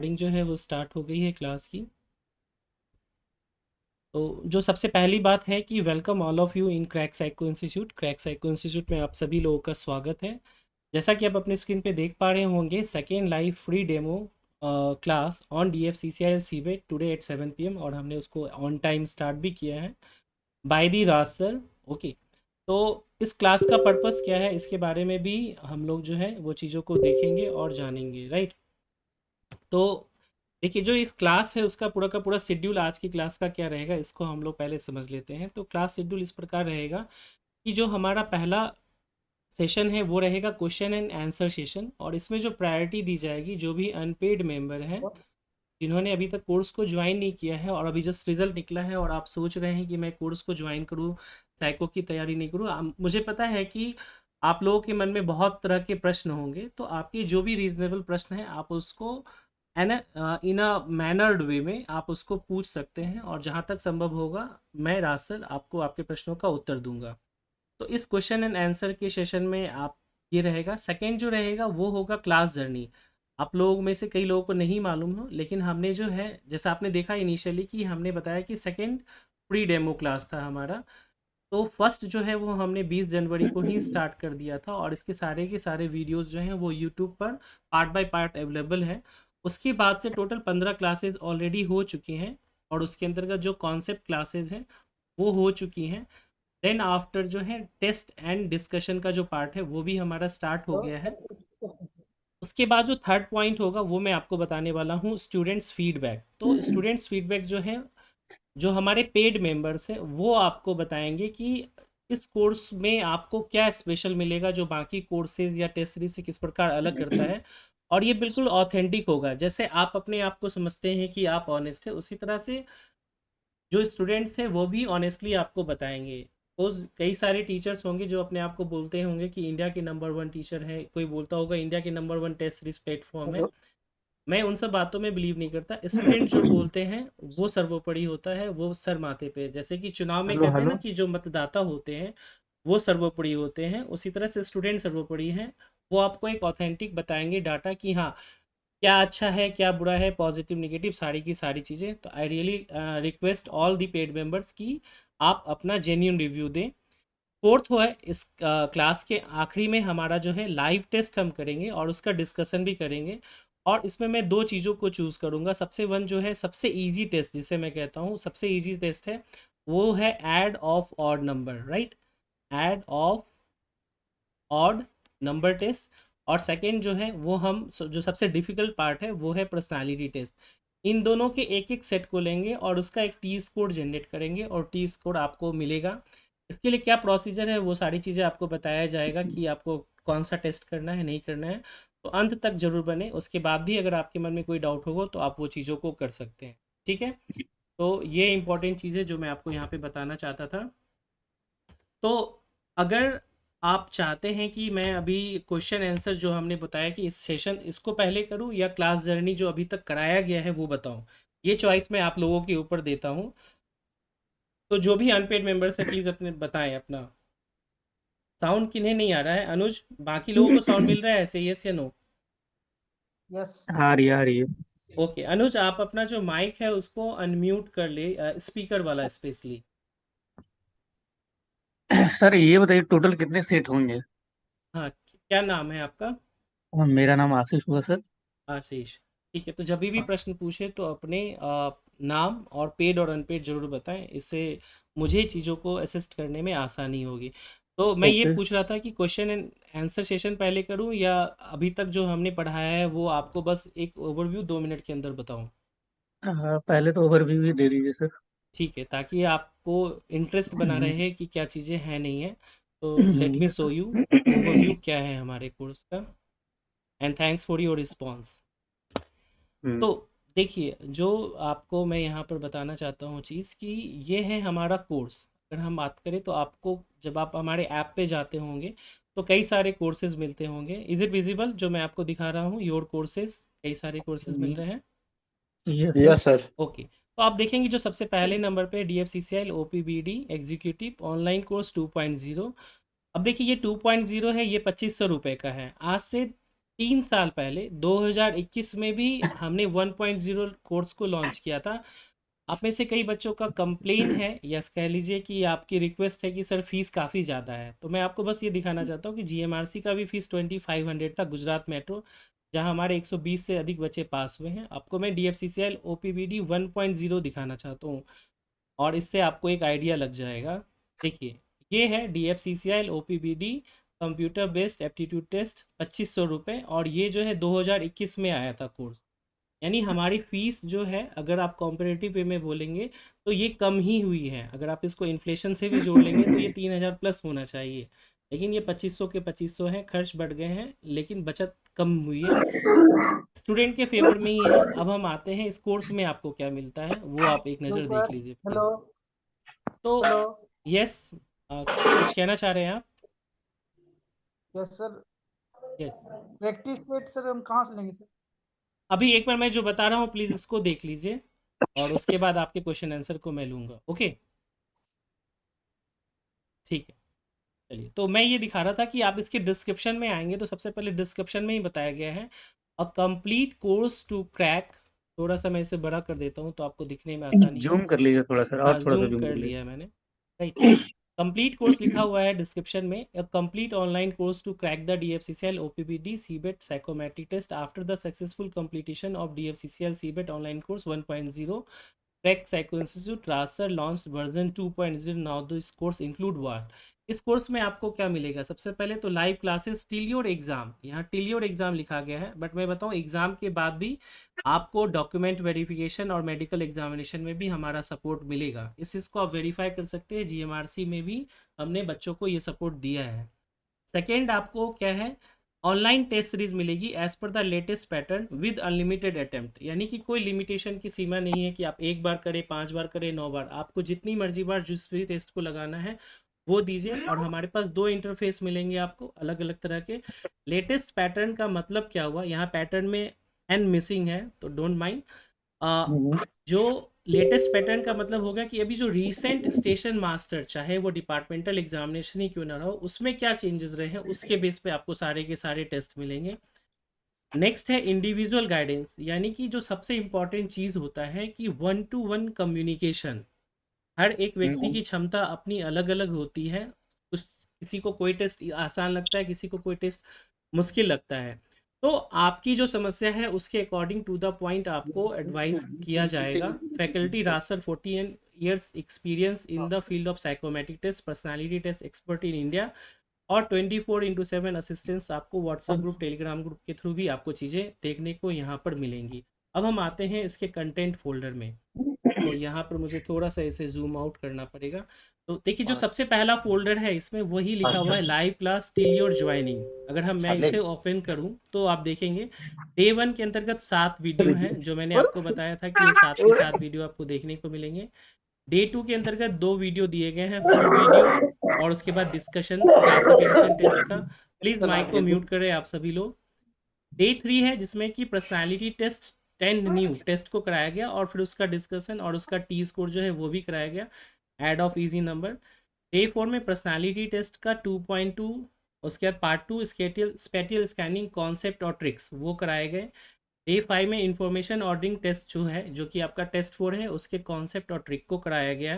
Recording जो है वो स्टार्ट हो गई है क्लास की। तो जो सबसे पहली बात है कि welcome all of you in crack psycho institute. Crack psycho institute में आप सभी लोगों का स्वागत है। जैसा कि आप अपने स्क्रीन पे देख पा रहे होंगे, second live free demo class on D F C C I L CBAT today at 7 PM, और हमने उसको ऑन टाइम स्टार्ट भी किया है by the Raj sir. Okay, तो इस क्लास का पर्पस क्या है, इसके बारे में भी हम लोग जो है वो चीज़ों को देखेंगे और जानेंगे, राइट। तो देखिए, जो इस क्लास है उसका पूरा का पूरा शेड्यूल आज की क्लास का क्या रहेगा, इसको हम लोग पहले समझ लेते हैं। तो क्लास शेड्यूल इस प्रकार रहेगा कि जो हमारा पहला सेशन है वो रहेगा क्वेश्चन एंड आंसर सेशन, और इसमें जो प्रायोरिटी दी जाएगी, जो भी अनपेड मेंबर हैं जिन्होंने अभी तक कोर्स को ज्वाइन नहीं किया है और अभी जस्ट रिजल्ट निकला है और आप सोच रहे हैं कि मैं कोर्स को ज्वाइन करूं, साइको की तैयारी नहीं करूं, मुझे पता है कि आप लोगों के मन में बहुत तरह के प्रश्न होंगे। तो आपके जो भी रीजनेबल प्रश्न हैं आप उसको एन इन अ मैनर्ड वे में आप उसको पूछ सकते हैं, और जहां तक संभव होगा मैं राज सर आपको आपके प्रश्नों का उत्तर दूंगा। तो इस क्वेश्चन एंड आंसर के सेशन में आप ये रहेगा। सेकेंड जो रहेगा वो होगा क्लास जर्नी। आप लोगों में से कई लोगों को नहीं मालूम हो, लेकिन हमने जो है, जैसा आपने देखा इनिशियली कि हमने बताया कि सेकेंड प्री डेमो क्लास था हमारा, तो फर्स्ट जो है वो हमने 20 जनवरी को ही स्टार्ट कर दिया था, और इसके सारे के सारे वीडियोस जो हैं वो यूट्यूब पर पार्ट बाय पार्ट अवेलेबल है। उसके बाद से टोटल 15 क्लासेज ऑलरेडी हो चुकी हैं, और उसके अंतर्गत जो कॉन्सेप्ट क्लासेज हैं वो हो चुकी हैं। देन आफ्टर जो है टेस्ट एंड डिस्कशन का जो पार्ट है वो भी हमारा स्टार्ट हो गया है। उसके बाद जो थर्ड पॉइंट होगा वो मैं आपको बताने वाला हूँ, स्टूडेंट्स फीडबैक। तो स्टूडेंट्स फीडबैक जो है, जो हमारे पेड मेंबर्स हैं वो आपको बताएंगे कि इस कोर्स में आपको क्या स्पेशल मिलेगा जो बाकी कोर्सेज या टेस्ट सीरीज से किस प्रकार अलग करता है। और ये बिल्कुल ऑथेंटिक होगा, जैसे आप अपने आप को समझते हैं कि आप ऑनेस्ट है, उसी तरह से जो स्टूडेंट्स हैं वो भी ऑनेस्टली आपको बताएंगे। उस कई सारे टीचर्स होंगे जो अपने आप को बोलते होंगे कि इंडिया के नंबर वन टीचर है, कोई बोलता होगा इंडिया के number one test series platform है। मैं उन सब बातों में बिलीव नहीं करता। स्टूडेंट जो बोलते हैं वो सर्वोपरि होता है, वो सर माथे पे, जैसे कि चुनाव में हेलो कहते हैं हेलो। ना कि जो मतदाता होते हैं वो सर्वोपरि होते हैं, उसी तरह से स्टूडेंट सर्वोपरि हैं। वो आपको एक ऑथेंटिक बताएंगे डाटा कि हाँ, क्या अच्छा है क्या बुरा है, पॉजिटिव नेगेटिव सारी की सारी चीज़ें। तो I really request all the paid members कि आप अपना जेन्यून रिव्यू दें। फोर्थ है, इस क्लास के आखिरी में हमारा जो है लाइव टेस्ट हम करेंगे और उसका डिस्कशन भी करेंगे। और इसमें मैं दो चीज़ों को चूज़ करूँगा। सबसे वन जो है सबसे इजी टेस्ट, जिसे मैं कहता हूँ सबसे इजी टेस्ट है, वो है add of odd number, right. Add of odd number test. और सेकंड जो है वो हम जो सबसे डिफिकल्ट पार्ट है वो है पर्सनालिटी टेस्ट। इन दोनों के एक एक सेट को लेंगे और उसका एक टी स्कोर जनरेट करेंगे, और टी स्कोर आपको मिलेगा। इसके लिए क्या प्रोसीजर है वो सारी चीज़ें आपको बताया जाएगा कि आपको कौन सा टेस्ट करना है नहीं करना है। तो अंत तक जरूर बने, उसके बाद भी अगर आपके मन में कोई डाउट होगा तो आप वो चीज़ों को कर सकते हैं, ठीक है। तो ये इंपॉर्टेंट चीज़ है जो मैं आपको यहाँ पे बताना चाहता था। तो अगर आप चाहते हैं कि मैं अभी क्वेश्चन आंसर जो हमने बताया कि इस सेशन इसको पहले करूं या क्लास जर्नी जो अभी तक कराया गया है वो बताऊं, ये चॉइस मैं आप लोगों के ऊपर देता हूं। तो जो भी अनपेड मेंबर्स है प्लीज़ अपने बताएं अपना। साउंड किन्हें नहीं आ रहा है अनुज, बाकी लोगों को साउंड मिल रहा है ऐसे, यस या नो? यस। आ रही है। ओके अनुज, आप अपना जो माइक है उसको अनम्यूट कर ले, स्पीकर वाला स्पेशली। सर ये बताइए टोटल कितने सेट होंगे? हाँ, क्या नाम है आपका? और मेरा नाम आशीष हुआ सर। आशीष। ठीक है, तो जब भी प्रश्न पूछे तो अपने नाम और पेड और अनपेड जरूर बताएं, इससे मुझे चीज़ों को असिस्ट करने में आसानी होगी। तो मैं ये ओके। पूछ रहा था कि क्वेश्चन एंड आंसर सेशन पहले करूं या अभी तक जो हमने पढ़ाया है वो आपको बस एक ओवरव्यू 2 मिनट के अंदर बताऊं? हाँ, पहले तो ओवरव्यू ही दे दीजिए सर। ठीक है, ताकि आपको इंटरेस्ट बना रहे कि क्या चीज़ें हैं नहीं है। तो let me yes show you sir. Overview क्या है हमारे कोर्स का। And thanks for your response. Hmm. तो देखिए, जो आपको मैं यहाँ पर बताना चाहता हूँ चीज़ कि ये है हमारा कोर्स। अगर हम बात करें तो आपको जब आप हमारे ऐप पे जाते होंगे तो कई सारे कोर्सेज मिलते होंगे। इज़ इट विजिबल जो मैं आपको दिखा रहा हूँ, योर कोर्सेज, कई सारे कोर्सेज मिल रहे हैं। Yes sir. Yes sir. Okay, तो आप देखेंगे जो सबसे पहले नंबर पे D F C C L O P B D executive online course 2.0। अब देखिए, ये 2.0 है, ये 2500 रुपये का है। आज से 3 साल पहले 2021 में भी हमने 1.0 कोर्स को लॉन्च किया था। आप में से कई बच्चों का कंप्लेन है या कह लीजिए कि आपकी रिक्वेस्ट है कि सर फीस काफ़ी ज़्यादा है, तो मैं आपको बस ये दिखाना चाहता हूँ कि जीएमआरसी का भी फीस 2500 था, गुजरात मेट्रो, जहाँ हमारे 120 से अधिक बच्चे पास हुए हैं। आपको मैं DFCCIL OPBD 1.0 दिखाना चाहता हूँ और इससे आपको एक आइडिया लग जाएगा। देखिए, ये है DFCCIL OPBD computer based aptitude test, 2500 रुपये, और ये जो है 2021 में आया था कोर्स। यानी हमारी फ़ीस जो है, अगर आप कॉम्परेटिव वे में बोलेंगे तो ये कम ही हुई है। अगर आप इसको इन्फ्लेशन से भी जोड़ लेंगे तो ये 3000 प्लस होना चाहिए, लेकिन ये 2500 के 2500 हैं, खर्च बढ़ गए हैं लेकिन बचत कम हुई है। स्टूडेंट के फेवर में ही है। अब हम आते हैं इस कोर्स में आपको क्या मिलता है, वो आप एक हेलो नज़र देख सर। लीजिए प्लीज़। हेलो। तो हेलो। यस, कुछ कहना चाह रहे हैं आप? Yes sir. Yes, practice set sir हम कहाँ से लेंगे सर? अभी एक बार मैं जो बता रहा हूँ प्लीज़ इसको देख लीजिए, और उसके बाद आपके क्वेश्चन आंसर को मैं लूँगा। ओके, ठीक है। चलिए, तो मैं ये दिखा रहा था कि आप इसके डिस्क्रिप्शन में आएंगे तो सबसे पहले डिस्क्रिप्शन में ही बताया गया है, a complete course to crack. थोड़ा सा मैं इसे बड़ा कर देता हूँ तो आपको दिखने में आसानी हो। जूम कर लीजिए थोड़ा सर, और हाँ, थोड़ा सा ज़ूम जूम कर कर लीजिए। लिया है मैंने। राइट, कंप्लीट कोर्स लिखा हुआ है डिस्क्रिप्शन में, a complete online course to crack the DFCCIL OPBD CBAT psychometric test after the successful completion of DFCCIL CBAT online course 1.0, crack psycho institute रासर launch version 2.0। Now this course include what. इस कोर्स में आपको क्या मिलेगा? सबसे पहले तो live classes till your exam, यहाँ टिल योर एग्जाम लिखा गया है, बट मैं बताऊँ एग्जाम के बाद भी आपको डॉक्यूमेंट वेरिफिकेशन और मेडिकल एग्जामिनेशन में भी हमारा सपोर्ट मिलेगा। इस चीज़ को आप वेरीफाई कर सकते हैं, जीएमआरसी में भी हमने बच्चों को ये सपोर्ट दिया है। सेकेंड, आपको क्या है, ऑनलाइन टेस्ट सीरीज मिलेगी as per the latest pattern with unlimited attempt, यानी कि कोई लिमिटेशन की सीमा नहीं है कि आप एक बार करें, 5 बार करें, 9 बार, आपको जितनी मर्जी बार जिस भी टेस्ट को लगाना है वो दीजिए। और हमारे पास 2 इंटरफेस मिलेंगे आपको अलग अलग तरह के। लेटेस्ट पैटर्न का मतलब क्या हुआ, यहाँ पैटर्न में एन मिसिंग है तो डोंट माइंड। हम्म, जो लेटेस्ट पैटर्न का मतलब होगा कि अभी जो रीसेंट स्टेशन मास्टर, चाहे वो डिपार्टमेंटल एग्जामिनेशन ही क्यों ना रहो, उसमें क्या चेंजेस रहे हैं उसके बेस पे आपको सारे के सारे टेस्ट मिलेंगे। नेक्स्ट है इंडिविजुअल गाइडेंस, यानी कि जो सबसे इम्पॉर्टेंट चीज़ होता है कि 1-to-1 कम्युनिकेशन। हर एक व्यक्ति हम्म, की क्षमता अपनी अलग अलग होती है। उस किसी को कोई टेस्ट आसान लगता है, किसी को कोई टेस्ट मुश्किल लगता है। तो आपकी जो समस्या है उसके अकॉर्डिंग टू द पॉइंट आपको एडवाइस किया जाएगा। फैकल्टी रासर 14 years experience in the field of psychometric test, personality test expert in India, और 24/7 असिस्टेंस आपको व्हाट्सएप ग्रुप, टेलीग्राम ग्रुप के थ्रू भी आपको चीज़ें देखने को यहाँ पर मिलेंगी। अब हम आते हैं इसके कंटेंट फोल्डर में। तो यहाँ पर मुझे थोड़ा सा इसे जूम आउट करना पड़ेगा। तो देखिए, जो सबसे पहला फोल्डर है इसमें वही लिखा हुआ है live class till your joining. अगर मैं इसे ओपन करूँ तो आप देखेंगे डे 1 के अंतर्गत 7 वीडियो हैं, जो मैंने आपको बताया था कि ये 7 के 7 वीडियो आपको देखने को मिलेंगे। डे 2 के अंतर्गत 2 वीडियो दिए गए हैं, फुल वीडियो, और उसके बाद डिस्कशन क्लासिफिकेशन टेस्ट का। प्लीज़ माइक को म्यूट करें आप सभी लोग। डे 3 है जिसमें कि पर्सनालिटी टेस्ट 10 न्यू टेस्ट को कराया गया, और फिर उसका डिस्कशन और उसका टी स्कोर जो है वो भी कराया गया, add of easy number. Day 4 में पर्सनालिटी टेस्ट का 2.2, उसके बाद पार्ट 2 स्पेटियल स्कैनिंग कॉन्सेप्ट और ट्रिक्स वो कराए गए। डे 5 में इंफॉर्मेशन ऑर्डरिंग टेस्ट जो है, जो कि आपका टेस्ट 4 है, उसके कॉन्सेप्ट और ट्रिक को कराया गया।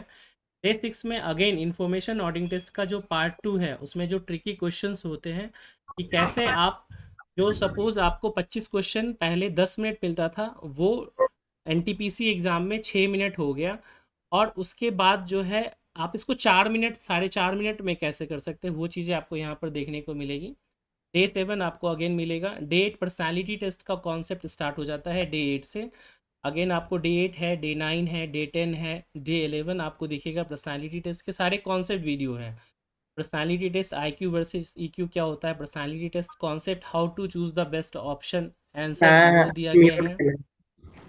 डे 6 में अगेन इंफॉर्मेशन ऑर्डरिंग टेस्ट का जो पार्ट 2 है, उसमें जो ट्रिकी क्वेश्चंस होते हैं कि कैसे आप, जो सपोज आपको 25 क्वेश्चन पहले 10 मिनट मिलता था, वो एनटीपीसी एग्ज़ाम में 6 मिनट हो गया, और उसके बाद जो है आप इसको 4 मिनट, 4.5 मिनट में कैसे कर सकते हैं, वो चीज़ें आपको यहाँ पर देखने को मिलेगी। डे 7 आपको अगेन मिलेगा। डे 8 पर्सनालिटी टेस्ट का कॉन्सेप्ट स्टार्ट हो जाता है डे 8 से। अगेन आपको डे 8 है, डे 9 है, डे 10 है, डे 11 आपको दिखेगा पर्सनालिटी टेस्ट के सारे कॉन्सेप्ट वीडियो हैं। Personality test IQ versus EQ क्या होता है, personality test concept how to choose the best option answer वो दिया गया है।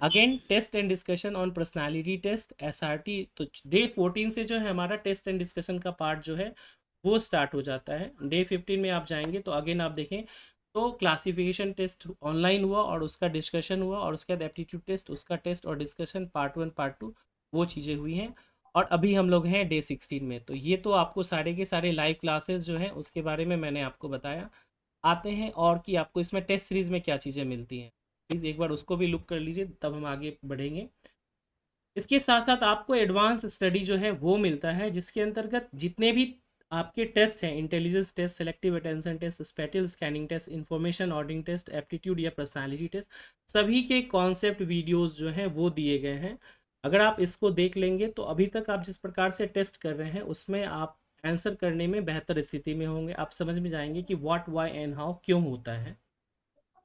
Again test and discussion on personality test SRT। तो डे 14 से जो है हमारा टेस्ट एंड डिस्कशन का पार्ट जो है वो स्टार्ट हो जाता है। डे 15 में आप जाएंगे तो अगेन आप देखें तो क्लासिफिकेशन टेस्ट ऑनलाइन हुआ, और उसका डिस्कशन हुआ, और उसके बाद एप्टीट्यूड टेस्ट, उसका टेस्ट और डिस्कशन पार्ट 1 पार्ट 2 वो चीज़ें हुई हैं। और अभी हम लोग हैं डे 16 में। तो ये तो आपको सारे के सारे लाइव क्लासेस जो हैं उसके बारे में मैंने आपको बताया। आते हैं और कि आपको इसमें टेस्ट सीरीज़ में क्या चीज़ें मिलती हैं। प्लीज़ एक बार उसको भी लुक कर लीजिए, तब हम आगे बढ़ेंगे। इसके साथ साथ आपको एडवांस स्टडी जो है वो मिलता है, जिसके अंतर्गत जितने भी आपके टेस्ट हैं, intelligence test, selective attention test, spatial scanning test, information ordering test, aptitude या पर्सनालिटी टेस्ट, सभी के कॉन्सेप्ट वीडियोस जो हैं वो दिए गए हैं। अगर आप इसको देख लेंगे तो अभी तक आप जिस प्रकार से टेस्ट कर रहे हैं उसमें आप आंसर करने में बेहतर स्थिति में होंगे। आप समझ में जाएंगे कि व्हाट, वाई एंड हाउ क्यों होता है।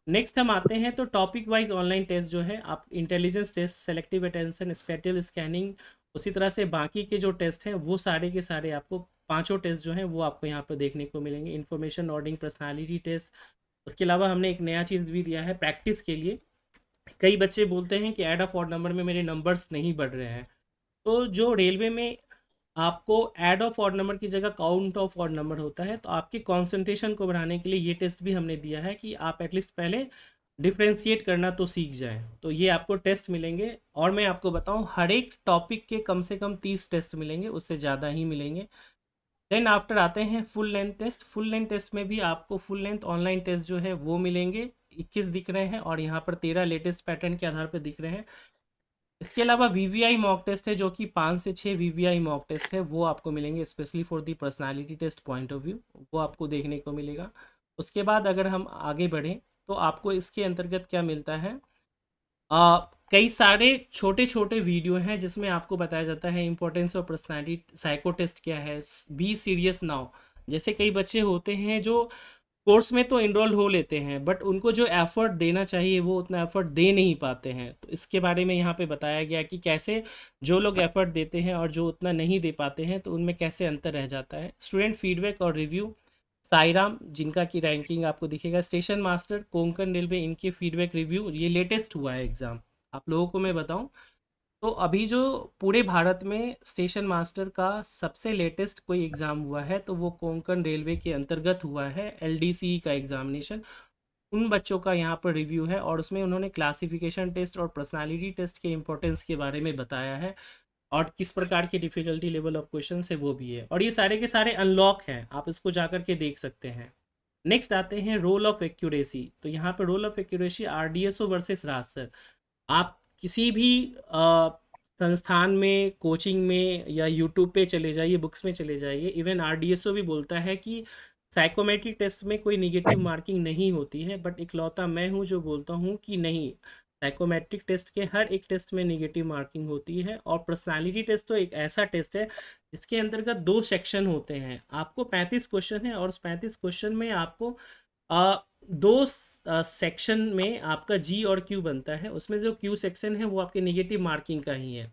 नेक्स्ट हम आते हैं तो टॉपिक वाइज ऑनलाइन टेस्ट जो है, आप intelligence test, selective attention, spatial scanning, उसी तरह से बाकी के जो टेस्ट हैं वो सारे के सारे आपको पांचों टेस्ट जो हैं वो आपको यहाँ पर देखने को मिलेंगे। इन्फॉर्मेशन ऑर्डरिंग, पर्सनालिटी टेस्ट, उसके अलावा हमने एक नया चीज़ भी दिया है प्रैक्टिस के लिए। कई बच्चे बोलते हैं कि ऐड ऑफ ऑड नंबर में मेरे नंबर्स नहीं बढ़ रहे हैं, तो जो रेलवे में आपको ऐड ऑफ ऑड नंबर की जगह काउंट ऑफ ऑड नंबर होता है, तो आपके कंसंट्रेशन को बढ़ाने के लिए ये टेस्ट भी हमने दिया है कि आप एटलीस्ट पहले डिफ्रेंशिएट करना तो सीख जाएं। तो ये आपको टेस्ट मिलेंगे, और मैं आपको बताऊं हर एक टॉपिक के कम से कम 30 टेस्ट मिलेंगे, उससे ज़्यादा ही मिलेंगे। देन आफ्टर आते हैं full length test. Full length test में भी आपको फुल लेंथ ऑनलाइन टेस्ट जो है वो मिलेंगे, 21 दिख रहे हैं और यहाँ पर 13 लेटेस्ट पैटर्न के आधार पर दिख रहे हैं। इसके अलावा वीवीआई मॉक टेस्ट है, जो कि 5 से 6 वीवीआई मॉक टेस्ट है वो आपको मिलेंगे, specially for the personality test point of view, वो आपको देखने को मिलेगा। उसके बाद अगर हम आगे बढ़ें तो आपको इसके अंतर्गत क्या मिलता है, कई सारे छोटे छोटे वीडियो हैं जिसमें आपको बताया जाता है importance of personality, psycho test क्या है, बी सीरियस नाउ। जैसे कई बच्चे होते हैं जो कोर्स में तो इनरोल हो लेते हैं, बट उनको जो एफर्ट देना चाहिए वो उतना एफर्ट दे नहीं पाते हैं, तो इसके बारे में यहाँ पे बताया गया कि कैसे जो लोग एफर्ट देते हैं और जो उतना नहीं दे पाते हैं तो उनमें कैसे अंतर रह जाता है। स्टूडेंट फीडबैक और रिव्यू, साईराम जिनका की रैंकिंग आपको दिखेगा, स्टेशन मास्टर, कोंकण रेलवे, इनके फीडबैक रिव्यू, ये लेटेस्ट हुआ है एग्ज़ाम। आप लोगों को मैं बताऊं तो अभी जो पूरे भारत में स्टेशन मास्टर का सबसे लेटेस्ट कोई एग्ज़ाम हुआ है तो वो कोंकण रेलवे के अंतर्गत हुआ है, एलडीसी का एग्जामिनेशन। उन बच्चों का यहाँ पर रिव्यू है और उसमें उन्होंने क्लासिफिकेशन टेस्ट और पर्सनालिटी टेस्ट के इंपॉर्टेंस के बारे में बताया है, और किस प्रकार की डिफ़िकल्टी लेवल ऑफ क्वेश्चन है वो भी है, और ये सारे के सारे अनलॉक हैं, आप इसको जा कर के देख सकते हैं। नेक्स्ट आते हैं रोल ऑफ एक्यूरेसी। तो यहाँ पर role of accuracy RDSO versus राजसर। आप किसी भी संस्थान में, कोचिंग में या यूट्यूब पे चले जाइए, बुक्स में चले जाइए, इवन आरडीएसओ भी बोलता है कि साइकोमेट्रिक टेस्ट में कोई निगेटिव मार्किंग नहीं होती है, बट इकलौता मैं हूँ जो बोलता हूँ कि नहीं, साइकोमेट्रिक टेस्ट के हर एक टेस्ट में निगेटिव मार्किंग होती है। और पर्सनालिटी टेस्ट तो एक ऐसा टेस्ट है जिसके अंतर्गत 2 सेक्शन होते हैं, आपको 35 क्वेश्चन है और उस 35 क्वेश्चन में आपको दो सेक्शन में आपका जी और क्यू बनता है। उसमें जो क्यू सेक्शन है वो आपके निगेटिव मार्किंग का ही है,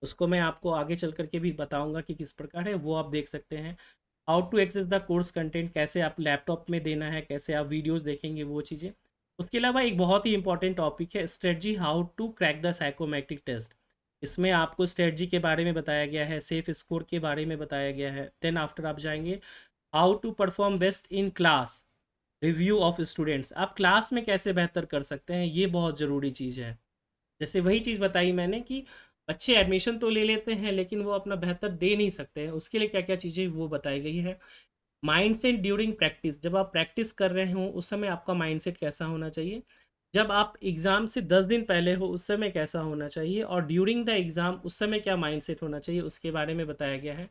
उसको मैं आपको आगे चल करके भी बताऊंगा कि किस प्रकार है, वो आप देख सकते हैं। How to access the course content, कैसे आप लैपटॉप में देना है, कैसे आप वीडियोस देखेंगे, वो चीज़ें। उसके अलावा एक बहुत ही इंपॉर्टेंट टॉपिक है strategy, how to crack the psychometric test. इसमें आपको स्ट्रेटजी के बारे में बताया गया है, सेफ स्कोर के बारे में बताया गया है। देन आफ्टर आप जाएंगे how to perform best in class, review of students, आप क्लास में कैसे बेहतर कर सकते हैं, ये बहुत ज़रूरी चीज़ है। जैसे वही चीज़ बताई मैंने कि बच्चे एडमिशन तो ले लेते हैं लेकिन वो अपना बेहतर दे नहीं सकते हैं, उसके लिए क्या क्या चीज़ें वो बताई गई है। माइंडसेट ड्यूरिंग प्रैक्टिस, जब आप प्रैक्टिस कर रहे हो उस समय आपका माइंडसेट कैसा होना चाहिए, जब आप एग्ज़ाम से 10 दिन पहले हो उस समय कैसा होना चाहिए, और ड्यूरिंग द एग्ज़ाम उस समय क्या माइंडसेट होना चाहिए, उसके बारे में बताया गया है।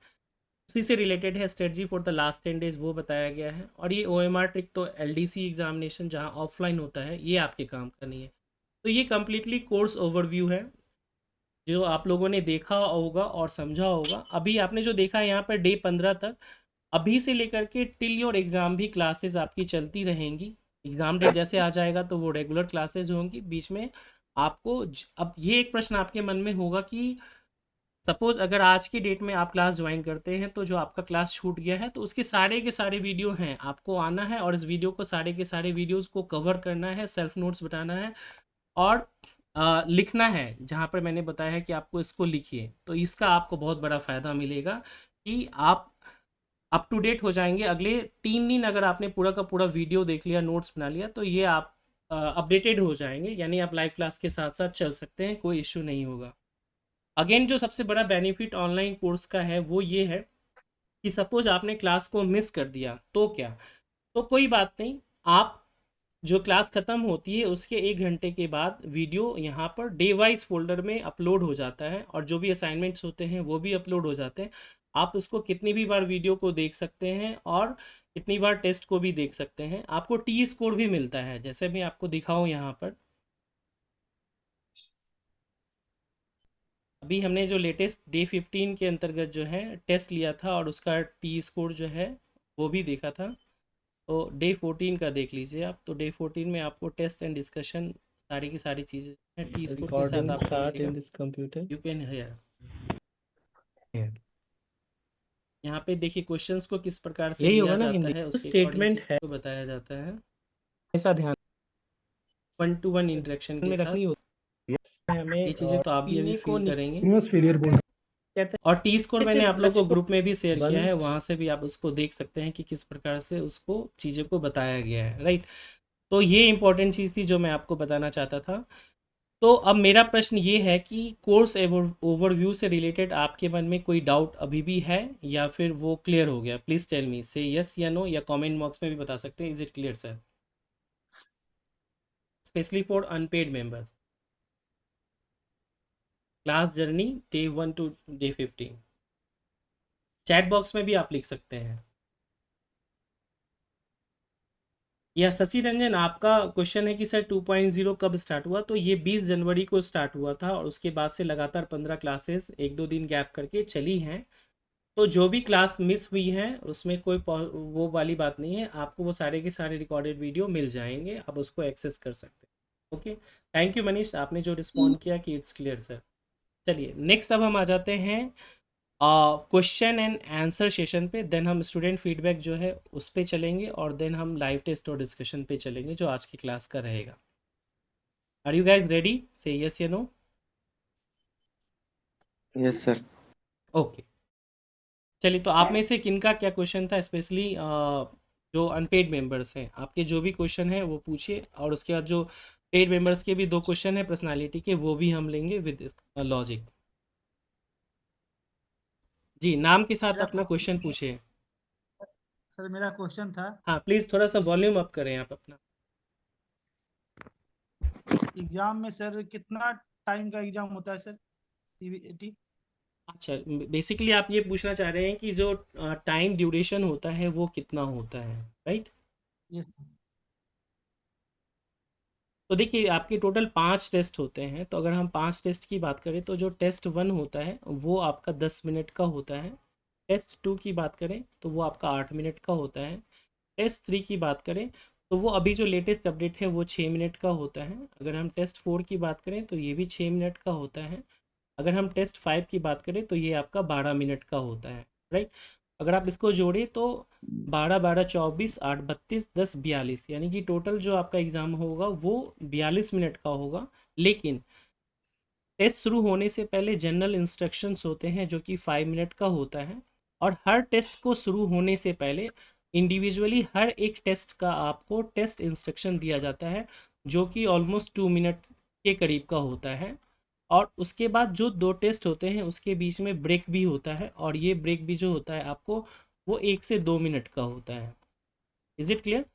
उसी से रिलेटेड है strategy for the last 10 days, वो बताया गया है। और ये OMR ट्रिक तो LDC एग्जामिनेशन जहाँ ऑफलाइन होता है ये आपके काम का नहीं है। तो ये कम्प्लीटली कोर्स ओवरव्यू है जो आप लोगों ने देखा होगा और समझा होगा। अभी आपने जो देखा है यहाँ पर डे 15 तक, अभी से लेकर के टिल योर एग्ज़ाम भी क्लासेस आपकी चलती रहेंगी। एग्ज़ाम डेट जैसे आ जाएगा तो वो रेगुलर क्लासेस होंगी, बीच में आपको अब ये एक प्रश्न आपके मन में होगा कि सपोज अगर आज की डेट में आप क्लास ज्वाइन करते हैं तो जो आपका क्लास छूट गया है तो उसके सारे के सारे वीडियो हैं, आपको आना है और इस वीडियो को, सारे के सारे वीडियोस को कवर करना है, सेल्फ नोट्स बनाना है और लिखना है। जहाँ पर मैंने बताया है कि आपको इसको लिखिए, तो इसका आपको बहुत बड़ा फ़ायदा मिलेगा कि आप अप टू डेट हो जाएंगे। अगले 3 दिन अगर आपने पूरा का पूरा वीडियो देख लिया, नोट्स बना लिया, तो ये आप अपडेटेड हो जाएंगे, यानी आप लाइव क्लास के साथ साथ चल सकते हैं, कोई इश्यू नहीं होगा। अगेन जो सबसे बड़ा बेनिफिट ऑनलाइन कोर्स का है वो ये है कि सपोज आपने क्लास को मिस कर दिया तो क्या, तो कोई बात नहीं, आप जो क्लास ख़त्म होती है उसके 1 घंटे के बाद वीडियो यहाँ पर डे वाइज फ़ोल्डर में अपलोड हो जाता है और जो भी असाइनमेंट्स होते हैं वो भी अपलोड हो जाते हैं। आप उसको कितनी भी बार वीडियो को देख सकते हैं और कितनी बार टेस्ट को भी देख सकते हैं। आपको टी स्कोर भी मिलता है, जैसे मैं आपको दिखाऊँ यहाँ पर। अभी हमने जो लेटेस्ट डे 15 के अंतर्गत जो है टेस्ट लिया था और उसका टी स्कोर जो है वो भी देखा था। तो डे 14 का देख लीजिए आप। तो डे 14 में आपको टेस्ट एंड डिस्कशन सारी की सारी चीज़ें टी स्कोर के साथ आपको मिलेगा। This computer. You can hear यहाँ पे देखिए क्वेश्चंस को किस प्रकार से यही लिया होगा ना जाता हिंदी है, उसके स्टेटमेंट अकॉर्डिंग है, को बताया जाता है। ऐसा ध्यान 1-to-1 इंटरेक्शन के में साथ रखनी होती है हमें। ये चीज़ें तो आप भी अभी पीने को फील करेंगे। एटमॉस्फेरियर बोल कहते और टी स्कोर हैं। मैंने सिर्फ आप लोग को लक्ष्य को ग्रुप में भी शेयर किया बंद है, वहाँ से भी आप उसको देख सकते हैं कि किस प्रकार से उसको चीज़ों को बताया गया है, राइट। तो ये इंपॉर्टेंट चीज़ थी जो मैं आपको बताना चाहता था। तो अब मेरा प्रश्न ये है कि कोर्स ओवरव्यू से रिलेटेड आपके मन में कोई डाउट अभी भी है या फिर वो क्लियर हो गया? प्लीज़ टेल मी, से यस या नो, या कमेंट बॉक्स में भी बता सकते हैं। Is it clear sir? Specially for unpaid members, class journey day 1 to day 15। Chat box में भी आप लिख सकते हैं। या शशि रंजन, आपका क्वेश्चन है कि सर 2.0 कब स्टार्ट हुआ? तो ये 20 जनवरी को स्टार्ट हुआ था और उसके बाद से लगातार 15 क्लासेस 1-2 दिन गैप करके चली हैं। तो जो भी क्लास मिस हुई है उसमें कोई वो वाली बात नहीं है, आपको वो सारे के सारे रिकॉर्डेड वीडियो मिल जाएंगे, आप उसको एक्सेस कर सकते हैं। ओके, थैंक यू मनीष, आपने जो रिस्पॉन्ड किया कि इट्स क्लियर सर। चलिए नेक्स्ट अब हम आ जाते हैं क्वेश्चन एंड आंसर सेशन पे। देन हम स्टूडेंट फीडबैक जो है उस पे चलेंगे और देन हम लाइव टेस्ट और डिस्कशन पे चलेंगे जो आज की क्लास का रहेगा। Are you guys ready? Say yes या नो? Yes sir. ओके, चलिए तो आप में से किनका क्या क्वेश्चन था, स्पेशली जो अनपेड मेंबर्स हैं, आपके जो भी क्वेश्चन है वो पूछिए। और उसके बाद जो पेड मेंबर्स के भी 2 क्वेश्चन है पर्सनालिटी के, वो भी हम लेंगे विद लॉजिक। जी, नाम के साथ मेरा अपना क्वेश्चन पूछिए। सर मेरा क्वेश्चन था, हाँ प्लीज़ थोड़ा सा वॉल्यूम अप करें आप अपना। एग्जाम में सर कितना टाइम का एग्जाम होता है सर, सीबीटी? अच्छा, बेसिकली आप ये पूछना चाह रहे हैं कि जो टाइम ड्यूरेशन होता है वो कितना होता है, राइट? यस। तो देखिए आपके टोटल 5 टेस्ट होते हैं, तो अगर हम 5 टेस्ट की बात करें तो जो टेस्ट 1 होता है वो आपका 10 मिनट का होता है। टेस्ट 2 की बात करें तो वो आपका 8 मिनट का होता है। टेस्ट 3 की बात करें तो वो अभी जो लेटेस्ट अपडेट है वो 6 मिनट का होता है। अगर हम टेस्ट 4 की बात करें तो ये भी 6 मिनट का होता है। अगर हम टेस्ट 5 की बात करें तो ये आपका 12 मिनट का होता है, राइट। अगर आप इसको जोड़ें तो 12-12 24 8 32 10 42, यानी कि टोटल जो आपका एग्ज़ाम होगा वो 42 मिनट का होगा। लेकिन टेस्ट शुरू होने से पहले जनरल इंस्ट्रक्शंस होते हैं जो कि 5 मिनट का होता है। और हर टेस्ट को शुरू होने से पहले इंडिविजुअली हर एक टेस्ट का आपको टेस्ट इंस्ट्रक्शन दिया जाता है जो कि ऑलमोस्ट 2 मिनट के करीब का होता है। और उसके बाद जो 2 टेस्ट होते हैं उसके बीच में ब्रेक भी होता है, और ये ब्रेक भी जो होता है आपको वो 1 से 2 मिनट का होता है। Is it clear?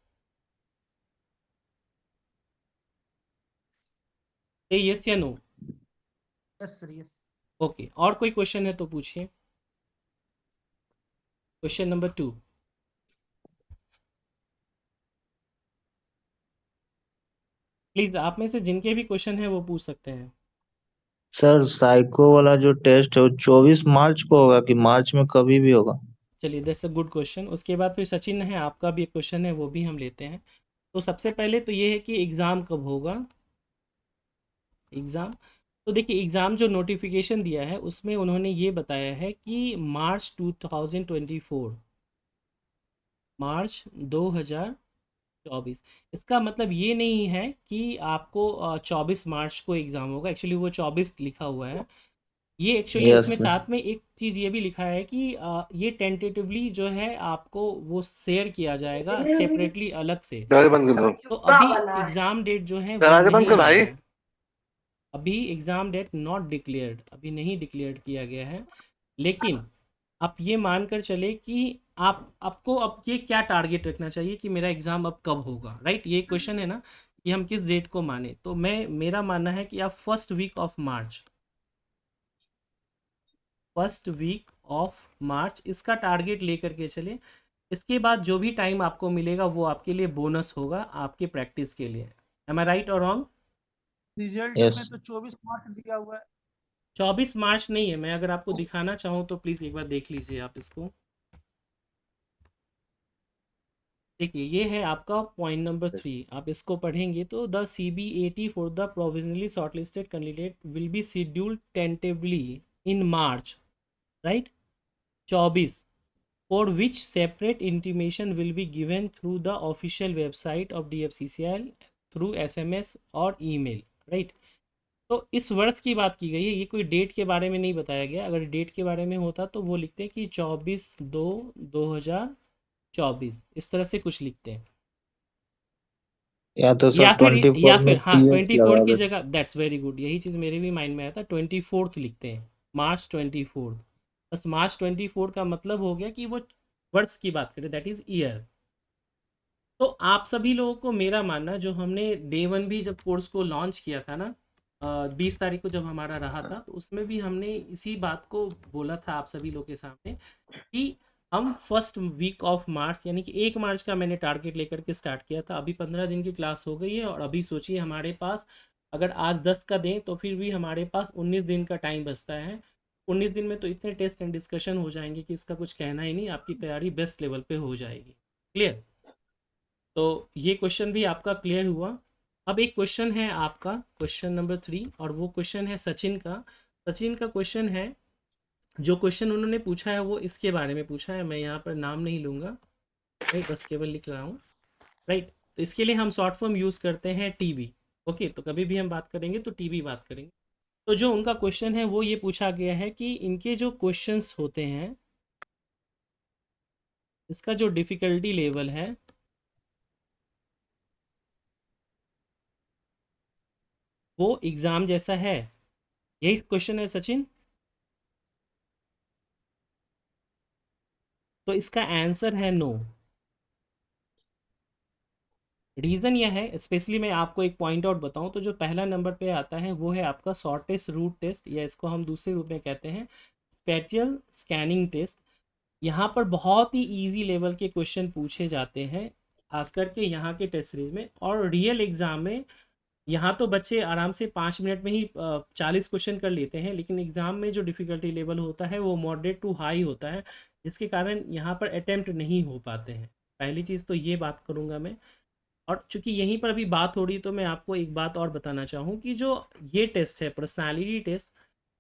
A yes या no? Yes sir, yes. Okay, और कोई क्वेश्चन है तो पूछिए। Question number 2। प्लीज़ आप में से जिनके भी क्वेश्चन है वो पूछ सकते हैं। सर साइको वाला जो टेस्ट है वो 24 मार्च को होगा कि मार्च में कभी भी होगा? चलिए, दैट्स अ गुड क्वेश्चन। उसके बाद फिर सचिन है, आपका भी एक क्वेश्चन है, वो भी हम लेते हैं। तो सबसे पहले तो ये है कि एग्ज़ाम कब होगा। एग्ज़ाम, तो देखिए एग्ज़ाम जो नोटिफिकेशन दिया है उसमें उन्होंने ये बताया है कि मार्च 2024, मार्च 2024। इसका मतलब ये नहीं है कि आपको 24 मार्च को एग्ज़ाम होगा। एक्चुअली वो 24 लिखा हुआ है। ये एक्चुअली यस उसमें सर। साथ में एक चीज़ ये भी लिखा है कि ये टेंटेटिवली जो है आपको वो शेयर किया जाएगा सेपरेटली, अलग से। दरवाजे बंद कर दो। तो अभी एग्ज़ाम डेट जो है वो दरवाजे बंद कर नहीं आया भाई। है। अभी एग्ज़ाम डेट नॉट डिक्लेयर्ड, अभी नहीं डिक्लेयर्ड किया गया है। लेकिन आप ये मानकर चले कि आपको अब ये क्या टारगेट रखना चाहिए कि मेरा एग्ज़ाम अब कब होगा, राइट? ये क्वेश्चन है ना कि हम किस डेट को माने। तो मेरा मानना है कि आप फर्स्ट वीक ऑफ मार्च इसका टारगेट लेकर के चले। इसके बाद जो भी टाइम आपको मिलेगा वो आपके लिए बोनस होगा आपकी प्रैक्टिस के लिए। एम आई राइट और रॉन्ग? Result yes. में तो 24 मार्च दिया हुआ है। 24 मार्च नहीं है। मैं अगर आपको दिखाना चाहूँ तो प्लीज़ एक बार देख लीजिए आप इसको। देखिए ये है आपका पॉइंट नंबर 3। आप इसको पढ़ेंगे तो the CBAT for the provisionally shortlisted candidate will be scheduled tentatively in March, right? 24, for which separate intimation will be given through the official website of DFCCIL through SMS और email, right? तो इस वर्ष की बात की गई है, ये कोई डेट के बारे में नहीं बताया गया। अगर डेट के बारे में होता तो वो लिखते हैं कि 24/2/2024, इस तरह से कुछ लिखते हैं। या तो सर 24 में हाँ, TH 24 लगा की दे। जगह, दैट्स वेरी गुड, यही चीज़ मेरे भी माइंड में आया था। 24th लिखते हैं, मार्च 24। बस मार्च 24 का मतलब हो गया कि वो वर्ष की बात करें, दैट इज़ ईयर। तो आप सभी लोगों को मेरा मानना, जो हमने डे 1 भी जब कोर्स को लॉन्च किया था ना, 20 तारीख को जब हमारा रहा था, तो उसमें भी हमने इसी बात को बोला था आप सभी लोगों के सामने कि हम फर्स्ट वीक ऑफ मार्च यानी कि 1 मार्च का मैंने टारगेट लेकर के स्टार्ट किया था। अभी 15 दिन की क्लास हो गई है और अभी सोचिए हमारे पास, अगर आज 10 का दें तो फिर भी हमारे पास 19 दिन का टाइम बचता है। 19 दिन में तो इतने टेस्ट एंड डिस्कशन हो जाएंगे कि इसका कुछ कहना ही नहीं, आपकी तैयारी बेस्ट लेवल पे हो जाएगी। क्लियर? तो ये क्वेश्चन भी आपका क्लियर हुआ। अब एक क्वेश्चन है आपका, क्वेश्चन नंबर 3, और वो क्वेश्चन है सचिन का। सचिन का क्वेश्चन है, जो क्वेश्चन उन्होंने पूछा है वो इसके बारे में पूछा है। मैं यहाँ पर नाम नहीं लूँगा, राइट, बस केवल लिख रहा हूँ, राइट। तो इसके लिए हम शॉर्ट फॉर्म यूज़ करते हैं TB। ओके, तो कभी भी हम बात करेंगे तो TB बात करेंगे। तो जो उनका क्वेश्चन है वो ये पूछा गया है कि इनके जो क्वेश्चंस होते हैं, इसका जो डिफ़िकल्टी लेवल है वो एग्ज़ाम जैसा है। यही क्वेश्चन है सचिन? तो इसका आंसर है नो। रीज़न यह है, स्पेशली मैं आपको एक पॉइंट आउट बताऊं तो जो पहला नंबर पे आता है वो है आपका शॉर्टेस्ट रूट टेस्ट, या इसको हम दूसरे रूप में कहते हैं स्पेटियल स्कैनिंग टेस्ट। यहाँ पर बहुत ही इजी लेवल के क्वेश्चन पूछे जाते हैं, खास करके यहाँ के टेस्ट सीरीज में। और रियल एग्ज़ाम में यहाँ तो बच्चे आराम से 5 मिनट में ही 40 क्वेश्चन कर लेते हैं, लेकिन एग्ज़ाम में जो डिफ़िकल्टी लेवल होता है वो मॉडरेट टू हाई होता है, जिसके कारण यहाँ पर अटैम्प्ट नहीं हो पाते हैं। पहली चीज़ तो ये बात करूँगा मैं। और चूंकि यहीं पर अभी बात हो रही, तो मैं आपको एक बात और बताना चाहूँ कि जो ये टेस्ट है पर्सनालिटी टेस्ट,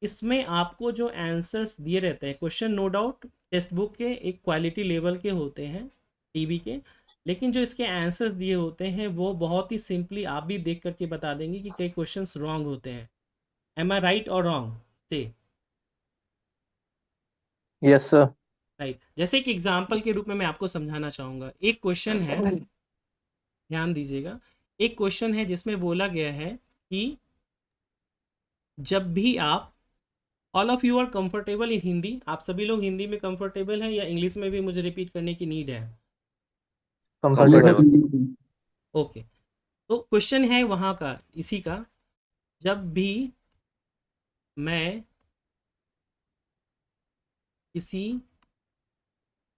इसमें आपको जो आंसर्स दिए रहते हैं question, no doubt textbook के एक क्वालिटी लेवल के होते हैं, TB के, लेकिन जो इसके आंसर्स दिए होते हैं वो बहुत ही सिंपली आप भी देख करके बता देंगे कि कई क्वेश्चंस रॉन्ग होते हैं। एम आई राइट और रॉन्ग? से यस सर। राइट। जैसे कि एग्जाम्पल के रूप में मैं आपको समझाना चाहूँगा, एक क्वेश्चन है, ध्यान दीजिएगा। एक क्वेश्चन है जिसमें बोला गया है कि जब भी आप, all of you are comfortable in Hindi, आप सभी लोग हिंदी में कंफर्टेबल हैं या इंग्लिश में भी मुझे रिपीट करने की नीड है? कंफर्टेबल। ओके। तो क्वेश्चन है वहाँ का, इसी का, जब भी मैं किसी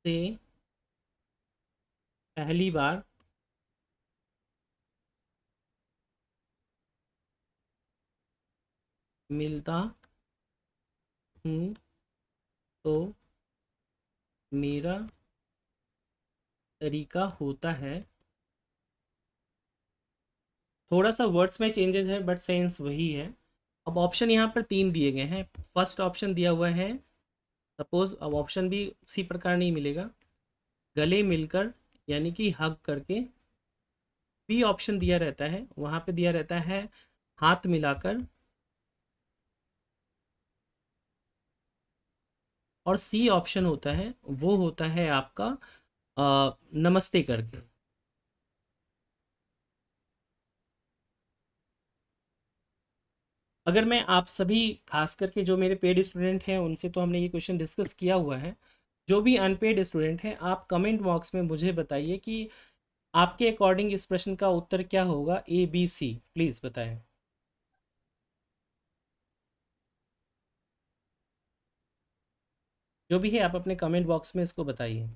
से पहली बार मिलता हूँ तो मेरा तरीका होता है, थोड़ा सा वर्ड्स में चेंजेस है बट सेंस वही है। अब ऑप्शन यहाँ पर 3 दिए गए हैं। फर्स्ट ऑप्शन दिया हुआ है, सपोज, अब ऑप्शन भी उसी प्रकार नहीं मिलेगा, गले मिलकर यानी कि हग करके। बी ऑप्शन दिया रहता है, वहाँ पे दिया रहता है हाथ मिलाकर। और सी ऑप्शन होता है, वो होता है आपका नमस्ते करके। अगर मैं आप सभी खास करके जो मेरे पेड स्टूडेंट हैं उनसे तो हमने ये क्वेश्चन डिस्कस किया हुआ है, जो भी अनपेड स्टूडेंट हैं आप कमेंट बॉक्स में मुझे बताइए कि आपके अकॉर्डिंग इस प्रश्न का उत्तर क्या होगा, ए बी सी, प्लीज़ बताएं। जो भी है आप अपने कमेंट बॉक्स में इसको बताइए।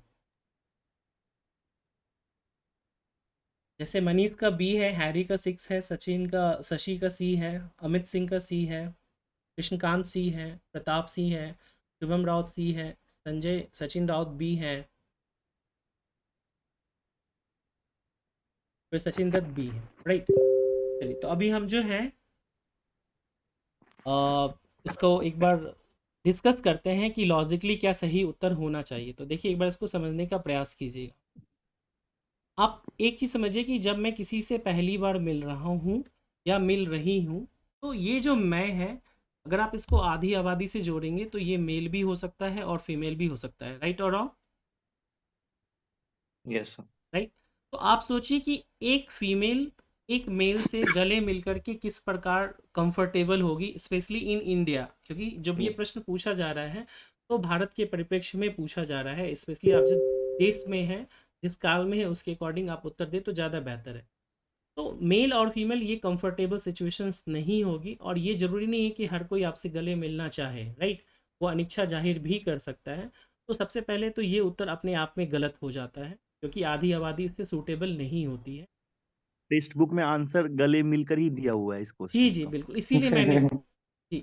जैसे मनीष का बी है, हैरी का 6 है, सचिन का शशि का सी है, अमित सिंह का सी है, कृष्णकांत सी है, प्रताप सी है, शुभम राउत सी है, संजय सचिन राउत बी है, फिर सचिन दत्त बी है, राइट। चलिए तो अभी हम जो है इसको एक बार डिस्कस करते हैं कि लॉजिकली क्या सही उत्तर होना चाहिए। तो देखिए एक बार इसको समझने का प्रयास कीजिएगा। आप एक चीज़ समझिए कि जब मैं किसी से पहली बार मिल रहा हूँ या मिल रही हूँ, तो ये जो मैं है, अगर आप इसको आधी आबादी से जोड़ेंगे तो ये मेल भी हो सकता है और फीमेल भी हो सकता है, राइट और रॉन्ग? Yes sir. राइट। तो आप सोचिए कि एक फीमेल एक मेल से गले मिलकर के किस प्रकार कंफर्टेबल होगी, स्पेशली इन इंडिया, क्योंकि जब ये प्रश्न पूछा जा रहा है तो भारत के परिप्रेक्ष्य में पूछा जा रहा है, स्पेशली आप जिस देश में हैं, जिस काल में है, उसके अकॉर्डिंग आप उत्तर दें तो ज़्यादा बेहतर है। तो मेल और फीमेल ये कंफर्टेबल सिचुएशंस नहीं होगी, और ये ज़रूरी नहीं है कि हर कोई आपसे गले मिलना चाहे, राइट। वो अनिच्छा जाहिर भी कर सकता है। तो सबसे पहले तो ये उत्तर अपने आप में गलत हो जाता है, क्योंकि आधी आबादी इससे सूटेबल नहीं होती है। टेक्स्ट बुक में आंसर गले मिलकर ही दिया हुआ है इस जी क्वेश्चन जी का। बिल्कुल,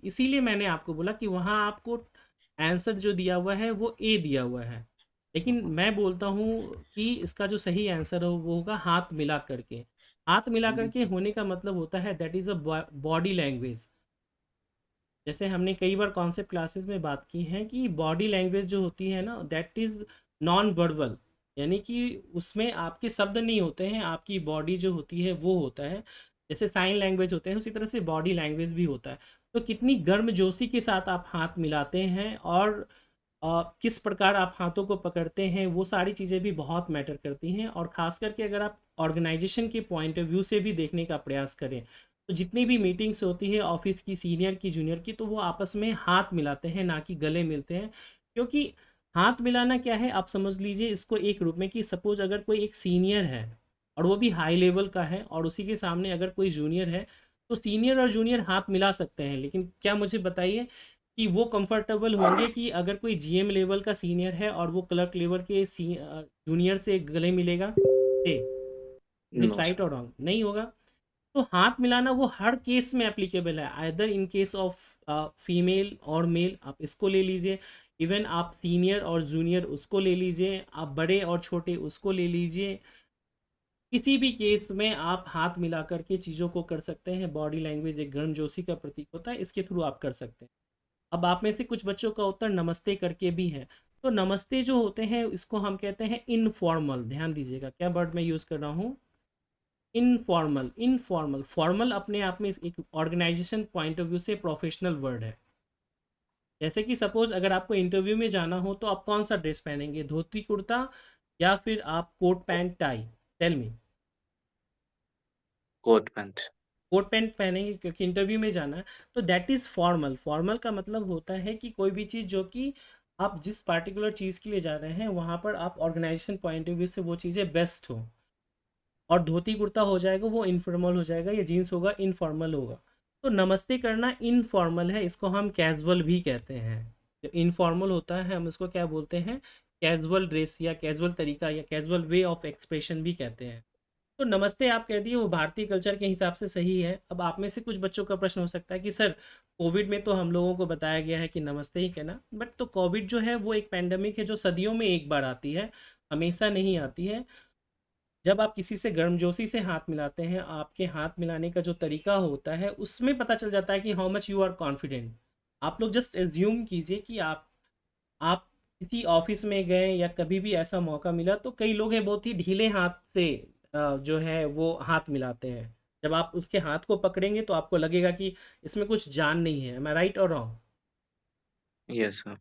इसीलिए मैंने आपको बोला कि वहाँ आपको आंसर जो दिया हुआ है वो ए दिया हुआ है, लेकिन मैं बोलता हूँ कि इसका जो सही आंसर हो वो होगा हाथ मिला करके। हाथ मिला करके होने का मतलब होता है that is a body language. जैसे हमने कई बार कॉन्सेप्ट क्लासेस में बात की है कि बॉडी लैंग्वेज जो होती है ना, दैट इज़ नॉन वर्बल, यानी कि उसमें आपके शब्द नहीं होते हैं, आपकी बॉडी जो होती है वो होता है। जैसे साइन लैंग्वेज होते हैं उसी तरह से बॉडी लैंग्वेज भी होता है। तो कितनी गर्मजोशी के साथ आप हाथ मिलाते हैं और किस प्रकार आप हाथों को पकड़ते हैं, वो सारी चीज़ें भी बहुत मैटर करती हैं। और ख़ास करके अगर आप ऑर्गेनाइजेशन के पॉइंट ऑफ व्यू से भी देखने का प्रयास करें, तो जितनी भी मीटिंग्स होती है ऑफिस की, सीनियर की, जूनियर की, तो वो आपस में हाथ मिलाते हैं, ना कि गले मिलते हैं। क्योंकि हाथ मिलाना क्या है, आप समझ लीजिए इसको एक रूप में कि सपोज अगर कोई एक सीनियर है और वो भी हाई लेवल का है, और उसी के सामने अगर कोई जूनियर है, तो सीनियर और जूनियर हाथ मिला सकते हैं, लेकिन क्या मुझे बताइए कि वो कंफर्टेबल होंगे कि अगर कोई जीएम लेवल का सीनियर है और वो क्लर्क लेवल के जूनियर से गले मिलेगा? Is it no right sir. और रॉन्ग? नहीं होगा। तो हाथ मिलाना वो हर केस में एप्लीकेबल है, either in case of female और मेल, आप इसको ले लीजिए, इवन आप सीनियर और जूनियर उसको ले लीजिए, आप बड़े और छोटे उसको ले लीजिए, किसी भी केस में आप हाथ मिला करके चीज़ों को कर सकते हैं। बॉडी लैंग्वेज एक गर्मजोशी का प्रतीक होता है, इसके थ्रू आप कर सकते हैं। अब आप में से कुछ बच्चों का उत्तर नमस्ते करके भी है। तो नमस्ते जो होते हैं इसको हम कहते हैं इनफॉर्मल। ध्यान दीजिएगा क्या वर्ड मैं यूज़ कर रहा हूँ, इनफॉर्मल। इनफॉर्मल, फॉर्मल अपने आप में एक ऑर्गेनाइजेशन पॉइंट ऑफ व्यू से प्रोफेशनल वर्ड है। जैसे कि सपोज अगर आपको इंटरव्यू में जाना हो तो आप कौन सा ड्रेस पहनेंगे, धोती कुर्ता या फिर आप coat pant tie? Tell me. Coat pant. Coat pant पहनेंगे क्योंकि इंटरव्यू में जाना है। तो दैट इज़ फॉर्मल। फॉर्मल का मतलब होता है कि कोई भी चीज़ जो कि आप जिस पार्टिकुलर चीज़ के लिए जा रहे हैं वहाँ पर आप ऑर्गेनाइजेशन पॉइंट ऑफ व्यू से वो चीज़ें बेस्ट हो। और धोती कुर्ता हो जाएगा वो इनफॉर्मल हो जाएगा, या जीन्स होगा इनफॉर्मल होगा। तो नमस्ते करना इनफॉर्मल है, इसको हम कैजुअल भी कहते हैं। जो इनफॉर्मल होता है हम इसको क्या बोलते हैं, कैजुअल ड्रेस या कैजुअल तरीका या कैजुअल वे ऑफ एक्सप्रेशन भी कहते हैं। तो नमस्ते आप कह दिए वो भारतीय कल्चर के हिसाब से सही है। अब आप में से कुछ बच्चों का प्रश्न हो सकता है कि सर कोविड में तो हम लोगों को बताया गया है कि नमस्ते ही कहना, बट तो कोविड जो है वो एक पैंडमिक है जो सदियों में एक बार आती है, हमेशा नहीं आती है। जब आप किसी से गर्मजोशी से हाथ मिलाते हैं, आपके हाथ मिलाने का जो तरीका होता है उसमें पता चल जाता है कि how much you are confident. आप लोग जस्ट एज्यूम कीजिए कि आप किसी ऑफिस में गए या कभी भी ऐसा मौका मिला, तो कई लोग हैं बहुत ही ढीले हाथ से जो है वो हाथ मिलाते हैं। जब आप उसके हाथ को पकड़ेंगे तो आपको लगेगा कि इसमें कुछ जान नहीं है। एम आई राइट और रॉन्ग? Yes sir.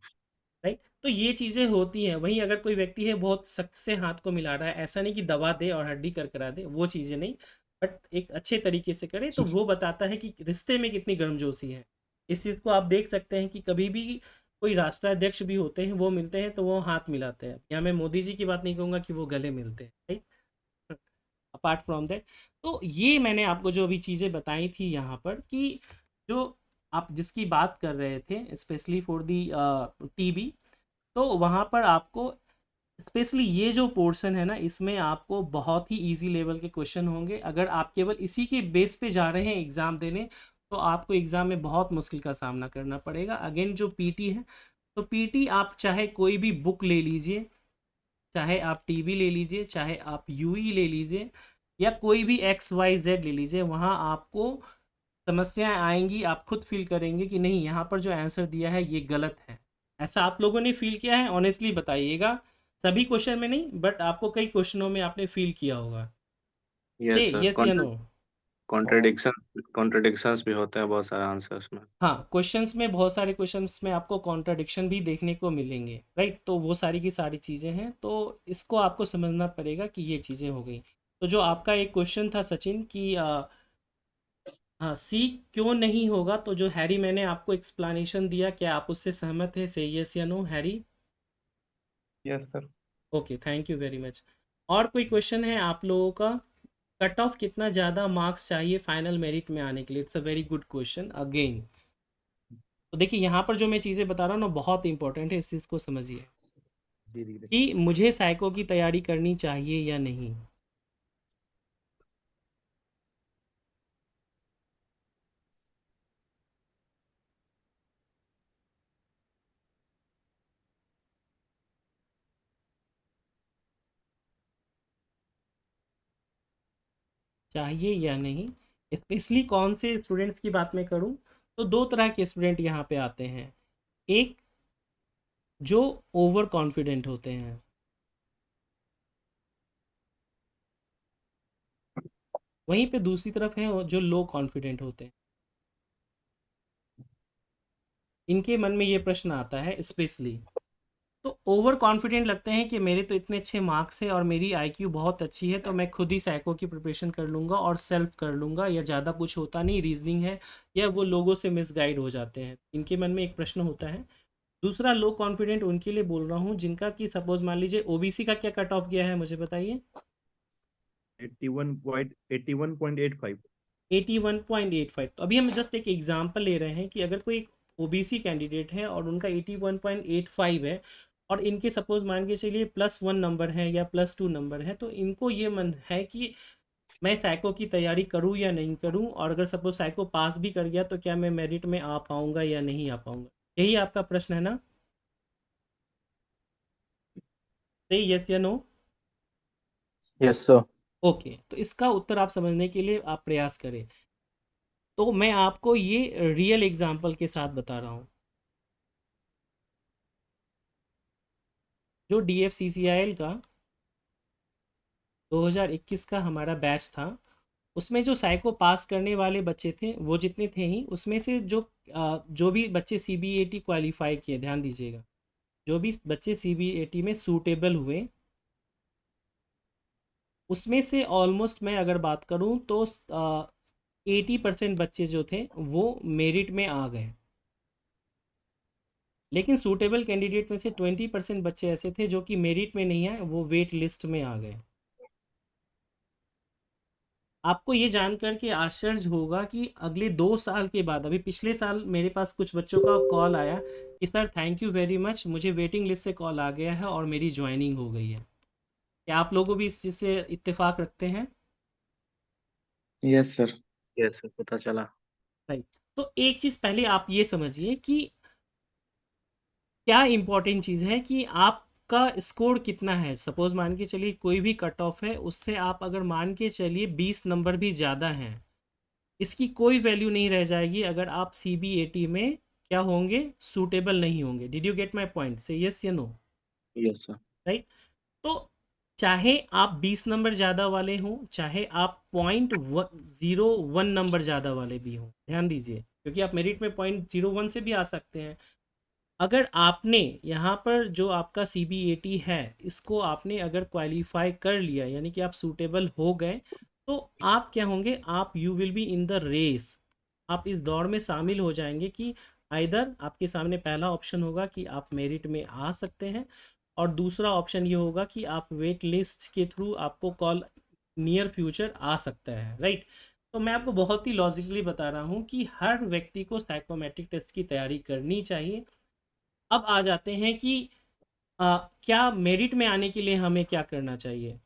राइट। तो ये चीज़ें होती हैं। वहीं अगर कोई व्यक्ति है बहुत सख्त से हाथ को मिला रहा है, ऐसा नहीं कि दबा दे और हड्डी करकरा दे, वो चीज़ें नहीं। बट एक अच्छे तरीके से करें तो वो बताता है कि रिश्ते में कितनी गर्मजोशी है। इस चीज़ को आप देख सकते हैं कि कभी भी कोई राष्ट्राध्यक्ष भी होते हैं, वो मिलते हैं तो वो हाथ मिलाते हैं। या मैं मोदी जी की बात नहीं कहूँगा कि वो गले मिलते हैं, राइट। अपार्ट फ्रॉम दैट, तो ये मैंने आपको जो अभी चीज़ें बताई थी यहाँ पर कि जो आप जिसकी बात कर रहे थे स्पेशली फॉर दी टीबी, तो वहाँ पर आपको स्पेशली ये जो पोर्शन है ना, इसमें आपको बहुत ही इजी लेवल के क्वेश्चन होंगे। अगर आप केवल इसी के बेस पे जा रहे हैं एग्ज़ाम देने, तो आपको एग्ज़ाम में बहुत मुश्किल का सामना करना पड़ेगा। अगेन जो पीटी है, तो पीटी आप चाहे कोई भी बुक ले लीजिए, चाहे आप टीबी ले लीजिए, चाहे आप यूई ले लीजिए, या कोई भी XYZ ले लीजिए, वहाँ आपको समस्याएं आएंगी। आप खुद फील करेंगे कि नहीं, यहाँ पर जो आंसर दिया है ये गलत है। ऐसा आप लोगों ने फील किया है? ऑनेस्टली बताइएगा। सभी क्वेश्चन में नहीं, बट आपको कई क्वेश्चनों में आपने फील किया होगा। से यस सर। यस या नो? कॉन्ट्रडिक्शंस भी होते हैं बहुत सारे आंसर्स में। हाँ, क्वेश्चंस में बहुत सारे क्वेश्चंस में आपको कॉन्ट्राडिक्शन भी देखने को मिलेंगे, राइट। तो वो सारी की सारी चीज़ें हैं, तो इसको आपको समझना पड़ेगा कि ये चीज़ें हो गई। तो जो आपका एक क्वेश्चन था सचिन कि हाँ, सी क्यों नहीं होगा, तो जो हैरी मैंने आपको एक्सप्लेनेशन दिया, क्या आप उससे सहमत है? से यस या no Harry? Yes sir. Okay, thank you very much. और कोई क्वेश्चन है आप लोगों का? कट ऑफ कितना ज़्यादा मार्क्स चाहिए फाइनल मेरिट में आने के लिए? It's a very good question again. तो देखिए, यहाँ पर जो मैं चीज़ें बता रहा हूँ ना, बहुत इंपॉर्टेंट है, इस चीज़ को समझिए कि मुझे साइको की तैयारी करनी चाहिए या नहीं। चाहिए या नहीं, स्पेशली कौन से स्टूडेंट्स की बात मैं करूं, तो दो तरह के स्टूडेंट यहाँ पे आते हैं। एक जो ओवर कॉन्फिडेंट होते हैं, वहीं पे दूसरी तरफ है जो लो कॉन्फिडेंट होते हैं। इनके मन में ये प्रश्न आता है स्पेशली। तो ओवर कॉन्फिडेंट लगते हैं कि मेरे तो इतने अच्छे मार्क्स है और मेरी आईक्यू बहुत अच्छी है, तो मैं खुद ही साइको की प्रिपरेशन कर लूँगा और सेल्फ कर लूँगा, या ज़्यादा कुछ होता नहीं, रीजनिंग है, या वो लोगों से मिसगाइड हो जाते हैं। इनके मन में एक प्रश्न होता है। दूसरा लो कॉन्फिडेंट उनके लिए बोल रहा हूँ जिनका कि सपोज मान लीजिए ओबीसी का क्या कट ऑफ गया है, मुझे बताइए। 81.85। 81.85। तो अभी हम जस्ट एक एग्जांपल ले रहे हैं कि अगर कोई ओबीसी कैंडिडेट है और उनका 81.85 है, और इनके सपोज मान के चलिए +1 नंबर है या +2 नंबर है, तो इनको ये मन है कि मैं साइको की तैयारी करूं या नहीं करूं, और अगर सपोज साइको पास भी कर गया तो क्या मैं मेरिट में आ पाऊंगा या नहीं आ पाऊंगा। यही आपका प्रश्न है ना? सही, यस या नो? Yes sir. ओके, तो इसका उत्तर आप समझने के लिए आप प्रयास करें। तो मैं आपको ये रियल एग्जाम्पल के साथ बता रहा हूँ। जो DFCCIL का 2021 का हमारा बैच था, उसमें जो साइको पास करने वाले बच्चे थे वो जितने थे ही, उसमें से जो भी बच्चे CBAT क्वालिफाई किए, ध्यान दीजिएगा, जो भी बच्चे CBAT में सूटेबल हुए, उसमें से ऑलमोस्ट मैं अगर बात करूं तो 80% बच्चे जो थे वो मेरिट में आ गए। लेकिन सूटेबल कैंडिडेट में से 20% बच्चे ऐसे थे जो कि मेरिट में नहीं आए, वो वेट लिस्ट में आ गए। आपको ये जानकर के आश्चर्य होगा कि अगले 2 साल के बाद, अभी पिछले साल मेरे पास कुछ बच्चों का कॉल आया कि sir thank you very much, मुझे वेटिंग लिस्ट से कॉल आ गया है और मेरी ज्वाइनिंग हो गई है। क्या आप लोगों भी इस चीज़ से इत्तेफाक रखते हैं? Yes sir. यस सर, पता चला। राइट। तो एक चीज़ पहले आप ये समझिए कि क्या इम्पोर्टेंट चीज़ है कि आपका स्कोर कितना है। सपोज मान के चलिए कोई भी कट ऑफ है, उससे आप अगर मान के चलिए 20 नंबर भी ज़्यादा हैं, इसकी कोई वैल्यू नहीं रह जाएगी अगर आप CBAT में क्या होंगे, सूटेबल नहीं होंगे। Did you get my point? से यस या नो? Yes sir. राइट। तो चाहे आप 20 नंबर ज़्यादा वाले हों, चाहे आप 0.01 नंबर ज़्यादा वाले भी हों, ध्यान दीजिए, क्योंकि आप मेरिट में 0.01 से भी आ सकते हैं। अगर आपने यहाँ पर जो आपका CBAT है, इसको आपने अगर क्वालिफाई कर लिया, यानी कि आप सूटेबल हो गए, तो आप क्या होंगे, आप you will be in the race, आप इस दौड़ में शामिल हो जाएंगे कि आइदर आपके सामने पहला ऑप्शन होगा कि आप मेरिट में आ सकते हैं, और दूसरा ऑप्शन ये होगा कि आप वेट लिस्ट के थ्रू आपको कॉल नियर फ्यूचर आ सकता है, राइट। तो मैं आपको बहुत ही लॉजिकली बता रहा हूँ कि हर व्यक्ति को साइकोमेट्रिक टेस्ट की तैयारी करनी चाहिए। अब आ जाते हैं कि क्या मेरिट में आने के लिए हमें क्या करना चाहिए,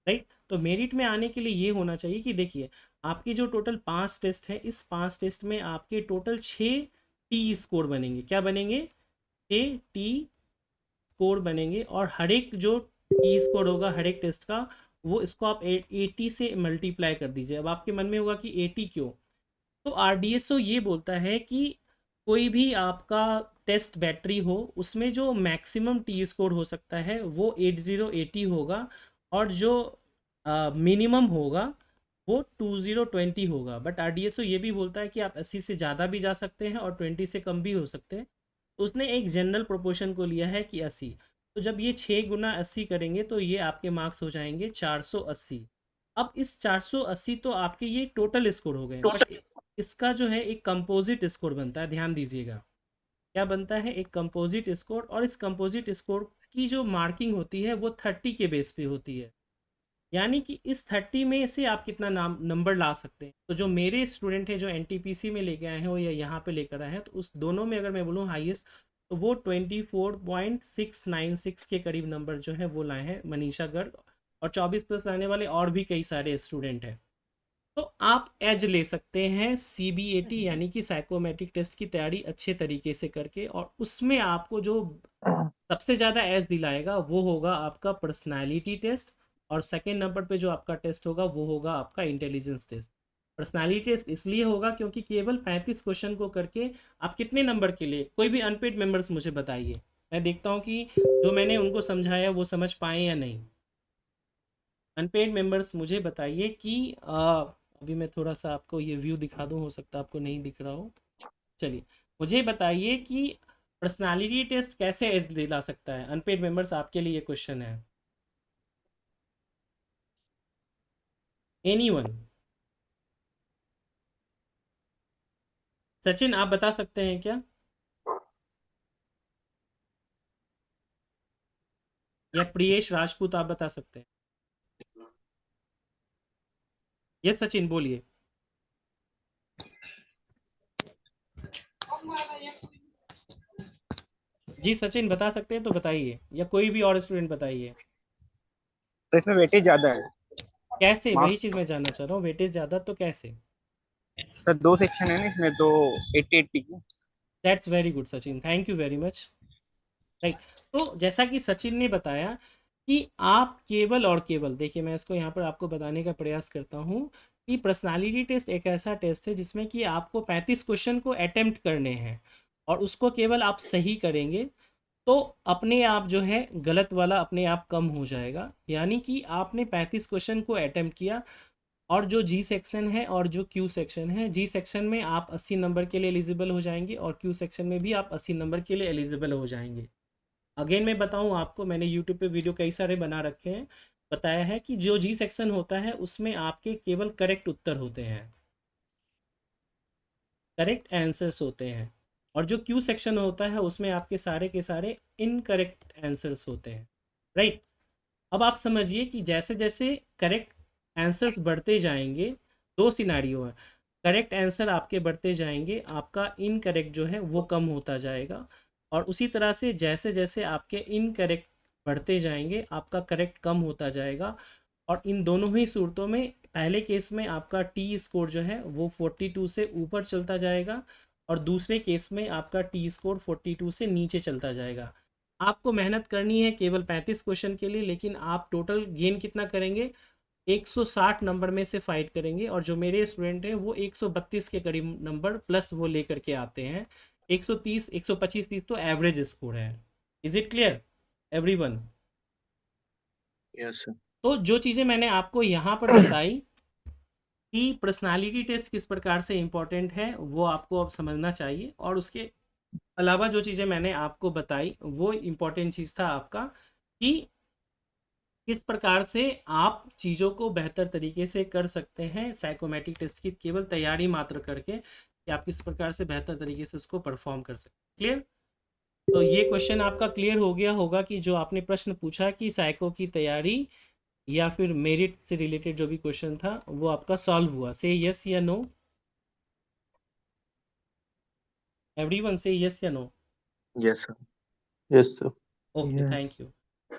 राइट। तो मेरिट में आने के लिए ये होना चाहिए कि देखिए, आपके जो टोटल 5 टेस्ट है, इस 5 टेस्ट में आपके टोटल 6 टी स्कोर बनेंगे। क्या बनेंगे? 6 टी स्कोर बनेंगे, और हर एक जो टी स्कोर होगा हर एक टेस्ट का, वो इसको आप 80 से मल्टीप्लाई कर दीजिए। अब आपके मन में होगा कि 80 क्यों? तो आरडीएसओ ये बोलता है कि कोई भी आपका टेस्ट बैटरी हो, उसमें जो मैक्सिमम टी स्कोर हो सकता है वो 8080 होगा, और जो मिनिमम होगा वो 2020 होगा। बट आरडीएसओ ये भी बोलता है कि आप 80 से ज़्यादा भी जा सकते हैं और 20 से कम भी हो सकते हैं। तो उसने एक जनरल प्रोपोर्शन को लिया है कि 80। तो जब ये 6 गुना 80 करेंगे तो ये आपके मार्क्स हो जाएंगे 480। अब इस 480 तो आपके ये टोटल स्कोर हो गए, बट इसका जो है एक कंपोजिट स्कोर बनता है, ध्यान दीजिएगा। क्या बनता है? एक कंपोजिट स्कोर, और इस कंपोजिट स्कोर की जो मार्किंग होती है वो 30 के बेस पे होती है। यानी कि इस 30 में से आप कितना नंबर ला सकते हैं। तो जो मेरे स्टूडेंट हैं जो एनटीपीसी में लेके आए हैं हो या यहाँ पे लेकर आए हैं, तो उस दोनों में अगर मैं बोलूँ हाईएस्ट, तो वो 24.696 के करीब नंबर जो है वो लाए हैं मनीषा गर्ग, और 24+ लाने वाले और भी कई सारे स्टूडेंट हैं। तो आप एज ले सकते हैं सीबीएटी यानी कि साइकोमेट्रिक टेस्ट की तैयारी अच्छे तरीके से करके, और उसमें आपको जो सबसे ज़्यादा एज दिलाएगा वो होगा आपका पर्सनालिटी टेस्ट, और सेकेंड नंबर पे जो आपका टेस्ट होगा वो होगा आपका इंटेलिजेंस टेस्ट। पर्सनालिटी टेस्ट इसलिए होगा क्योंकि केवल 35 क्वेश्चन को करके आप कितने नंबर के लिए, कोई भी अनपेड मेंबर्स मुझे बताइए, मैं देखता हूँ कि जो मैंने उनको समझाया वो समझ पाए या नहीं। अनपेड मेंबर्स मुझे बताइए कि अभी मैं थोड़ा सा आपको ये व्यू दिखा दूँ, हो सकता है आपको नहीं दिख रहा हो। चलिए, मुझे बताइए कि पर्सनालिटी टेस्ट कैसे एज दिला सकता है। अनपेड मेंबर्स, आपके लिए ये क्वेश्चन है। एनीवन? सचिन, आप बता सकते हैं क्या? या प्रियेश राजपूत, आप बता सकते हैं? यस सचिन, बोलिए। जी सचिन, बता सकते हैं तो बताइए, या कोई भी और स्टूडेंट बताइए। तो इसमें वेटेज ज्यादा है कैसे? वही मार्क्स। चीज़ मैं जानना चाह रहा हूँ, वेटेज ज़्यादा तो कैसे? सर 2 सेक्शन है ना इसमें, तो 80-80 की। That's very good Sachin, thank you very much. Right. तो जैसा कि सचिन ने बताया कि आप केवल और केवल, देखिए मैं इसको यहाँ पर आपको बताने का प्रयास करता हूँ कि पर्सनालिटी टेस्ट एक ऐसा टेस्ट है जिसमें कि आपको 35 क्वेश्चन को अटेम्प्ट करने हैं, और उसको केवल आप सही करेंगे तो अपने आप जो है गलत वाला अपने आप कम हो जाएगा। यानी कि आपने 35 क्वेश्चन को अटेम्प्ट किया, और जो जी सेक्शन है और जो क्यू सेक्शन है, जी सेक्शन में आप 80 नंबर के लिए एलिजिबल हो जाएंगे, और क्यू सेक्शन में भी आप 80 नंबर के लिए एलिजिबल हो जाएंगे। अगेन मैं बताऊं आपको, मैंने यूट्यूब पे वीडियो कई सारे बना रखे हैं, बताया है कि जो जी सेक्शन होता है उसमें आपके केवल करेक्ट उत्तर होते हैं, करेक्ट आंसर्स होते हैं, और जो क्यू सेक्शन होता है उसमें आपके सारे के सारे इनकरेक्ट आंसर्स होते हैं, राइट। अब आप समझिए कि जैसे जैसे करेक्ट आंसर्स बढ़ते जाएंगे, दो सिनारियो है, करेक्ट आंसर आपके बढ़ते जाएंगे, आपका इनकरेक्ट जो है वो कम होता जाएगा, और उसी तरह से जैसे जैसे आपके इनकरेक्ट बढ़ते जाएंगे आपका करेक्ट कम होता जाएगा। और इन दोनों ही सूरतों में, पहले केस में आपका टी स्कोर जो है वो 42 से ऊपर चलता जाएगा, और दूसरे केस में आपका टी स्कोर 42 से नीचे चलता जाएगा। आपको मेहनत करनी है केवल 35 क्वेश्चन के लिए, लेकिन आप टोटल गेन कितना करेंगे? 160 नंबर में से फाइट करेंगे, और जो मेरे स्टूडेंट हैं वो 132 के करीब नंबर प्लस वो लेकर के आते हैं। 130, 125, 30 तो एवरेज स्कोर है। Is it clear everyone? Yes sir. तो जो चीज़ें मैंने आपको यहाँ पर बताई कि पर्सनालिटी टेस्ट किस प्रकार से इम्पोर्टेंट है, वो आपको अब समझना चाहिए, और उसके अलावा जो चीज़ें मैंने आपको बताई वो इम्पोर्टेंट चीज़ था आपका कि किस प्रकार से आप चीज़ों को बेहतर तरीके से कर सकते हैं साइकोमेट्रिक टेस्ट की केवल तैयारी मात्र करके, कि आप किस प्रकार से बेहतर तरीके से उसको परफॉर्म कर सकते हैं। क्लियर? तो ये क्वेश्चन आपका क्लियर हो गया होगा कि जो आपने प्रश्न पूछा कि साइको की तैयारी या फिर मेरिट से रिलेटेड जो भी क्वेश्चन था वो आपका सॉल्व हुआ। से यस या नो, एवरीवन से यस या no. Yes, sir. Yes sir. Okay, thank you.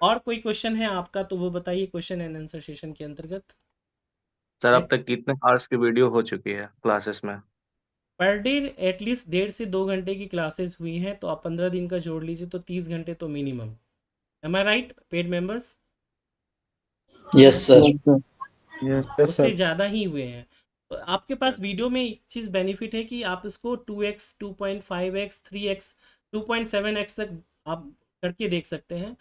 और कोई क्वेश्चन है आपका तो वो बताइए क्वेश्चन एंड आंसर सेशन के अंतर्गत। सर अब तक कितने आवर्स की वीडियो हो चुकी है क्लासेस में? पर डे एटलीस्ट 1.5 से 2 घंटे की क्लासेस हुई हैं, तो आप 15 दिन का जोड़ लीजिए तो 30 घंटे तो minimum. Am I right paid members? Yes sir. Yes उससे ज़्यादा ही हुए हैं। तो आपके पास वीडियो में एक चीज़ बेनिफिट है कि आप इसको 2x 2.5x 3x 2.7x तक आप करके देख सकते हैं।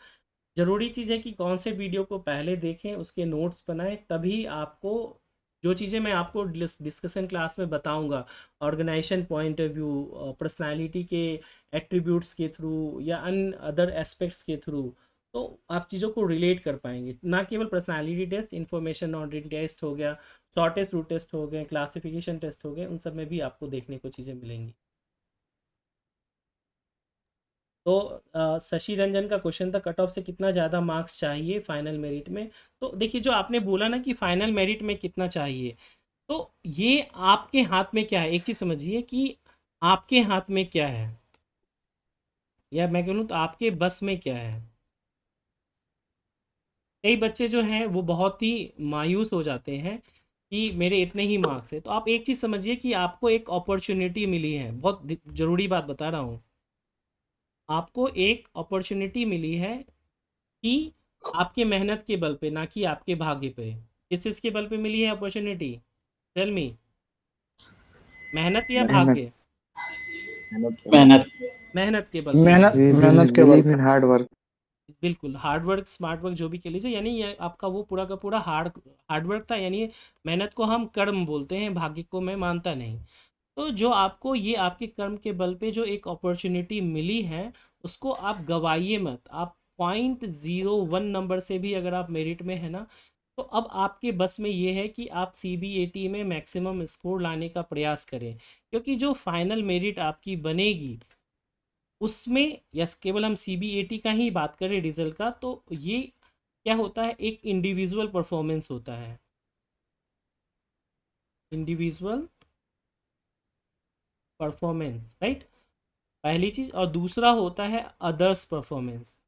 ज़रूरी चीज़ है कि कौन से वीडियो को पहले देखें, उसके नोट्स बनाएं, तभी आपको जो चीज़ें मैं आपको डिस्कशन क्लास में बताऊंगा, organization point of view, personality के एट्रीब्यूट्स के थ्रू या अन अदर एस्पेक्ट्स के थ्रू, तो आप चीज़ों को रिलेट कर पाएंगे। ना केवल personality test, information audit test हो गया, शॉर्टेस्ट रूट टेस्ट हो गए, क्लासिफिकेशन टेस्ट हो गए, उन सब में भी आपको देखने को चीज़ें मिलेंगी। तो शशि रंजन का क्वेश्चन था कट ऑफ से कितना ज़्यादा मार्क्स चाहिए फाइनल मेरिट में। तो देखिए, जो आपने बोला ना कि फाइनल मेरिट में कितना चाहिए, तो ये आपके हाथ में क्या है, एक चीज़ समझिए कि आपके हाथ में क्या है, या मैं कहूँ तो आपके बस में क्या है। कई बच्चे जो हैं वो बहुत ही मायूस हो जाते हैं कि मेरे इतने ही मार्क्स है। तो आप एक चीज़ समझिए कि आपको एक अपॉर्चुनिटी मिली है, बहुत ज़रूरी बात बता रहा हूँ, आपको एक अपॉर्चुनिटी मिली है कि आपके मेहनत के बल पे, ना कि आपके भाग्य पे। किस चीज़ के बल पे मिली है अपॉर्चुनिटी? टेल मी, मेहनत या भाग्य? मेहनत। मेहनत के बल पे मिली है। मेहनत के बल पे। Hard work. बिल्कुल, हार्ड वर्क स्मार्ट वर्क जो भी कह लीजिए, यानी ये आपका वो पूरा का पूरा हार्ड वर्क था। यानी मेहनत को हम कर्म बोलते हैं, भाग्य को मैं मानता नहीं। तो जो आपको ये आपके कर्म के बल पे जो एक अपॉर्चुनिटी मिली है, उसको आप गवाइए मत। आप 0.01 नंबर से भी अगर आप मेरिट में है ना, तो अब आपके बस में ये है कि आप CBAT में मैक्सिमम स्कोर लाने का प्रयास करें, क्योंकि जो फाइनल मेरिट आपकी बनेगी उसमें, यस, केवल हम CBAT का ही बात करें रिजल्ट का, तो ये क्या होता है, एक इंडिविजुअल परफॉर्मेंस होता है, इंडिविजुअल परफॉर्मेंस, राइट, पहली चीज़। और दूसरा होता है अदर्स परफॉर्मेंस।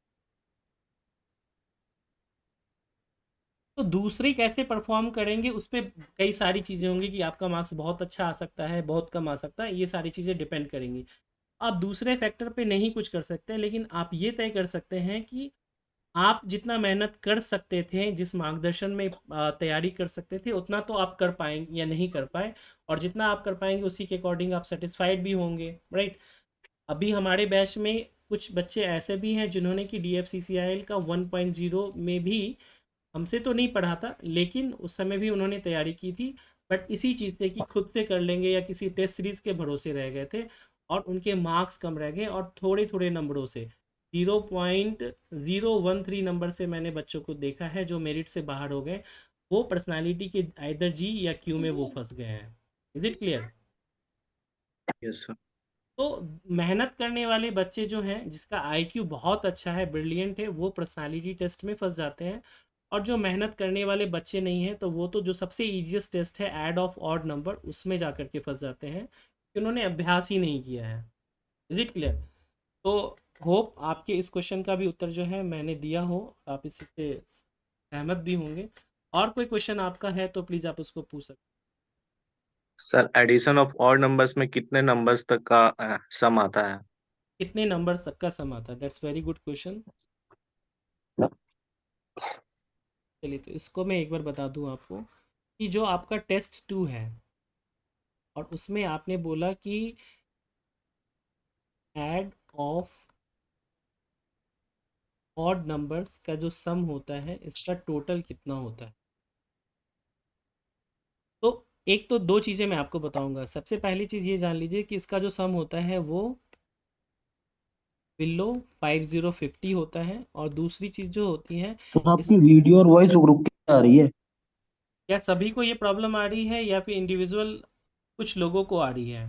तो दूसरे कैसे परफॉर्म करेंगे उस पर कई सारी चीज़ें होंगी कि आपका मार्क्स बहुत अच्छा आ सकता है, बहुत कम आ सकता है, ये सारी चीज़ें डिपेंड करेंगी। आप दूसरे फैक्टर पे नहीं कुछ कर सकते, लेकिन आप ये तय कर सकते हैं कि आप जितना मेहनत कर सकते थे, जिस मार्गदर्शन में तैयारी कर सकते थे, उतना तो आप कर पाएंगे या नहीं कर पाए, और जितना आप कर पाएंगे उसी के अकॉर्डिंग आप सेटिस्फाइड भी होंगे, राइट। अभी हमारे बैच में कुछ बच्चे ऐसे भी हैं जिन्होंने कि DFCCIL का 1.0 में भी हमसे तो नहीं पढ़ा था, लेकिन उस समय भी उन्होंने तैयारी की थी, बट इसी चीज़ से कि खुद से कर लेंगे या किसी टेस्ट सीरीज़ के भरोसे रह गए थे, और उनके मार्क्स कम रह गए, और थोड़े थोड़े नंबरों से 0.013 नंबर से मैंने बच्चों को देखा है जो मेरिट से बाहर हो गए। वो पर्सनालिटी के आइदर G या Q में वो फंस गए हैं। Is it clear? Yes, sir. तो मेहनत करने वाले बच्चे जो हैं, जिसका IQ बहुत अच्छा है, ब्रिलियंट है, वो पर्सनालिटी टेस्ट में फंस जाते हैं। और जो मेहनत करने वाले बच्चे नहीं हैं, तो वो तो जो सबसे ईजिएस्ट टेस्ट है ऐड ऑफ ऑड नंबर, उसमें जा कर के फंस जाते हैं कि उन्होंने अभ्यास ही नहीं किया है। Is it clear? तो होप आपके इस क्वेश्चन का भी उत्तर जो है मैंने दिया हो, आप इसी से सहमत भी होंगे। और कोई क्वेश्चन आपका है तो प्लीज़ आप उसको पूछ सकते sir addition of odd numbers में कितने नंबर्स तक का सम आता है? हैं। कितने नंबर तक का सम आता है? That's very good question. चलिए, तो इसको मैं एक बार बता दूं आपको कि जो आपका टेस्ट 2 है, और उसमें आपने बोला कि ऐड ऑफ ऑड नंबर्स का जो सम होता है, इसका टोटल कितना होता है। तो एक तो दो चीज़ें मैं आपको बताऊंगा। सबसे पहली चीज़ ये जान लीजिए कि इसका जो सम होता है वो बिलो 5050 होता है। और दूसरी चीज़ जो होती है, तो इस आपकी वीडियो और वॉइस रुक के आ रही है। क्या सभी को ये प्रॉब्लम आ रही है या फिर इंडिविजुअल कुछ लोगों को आ रही है?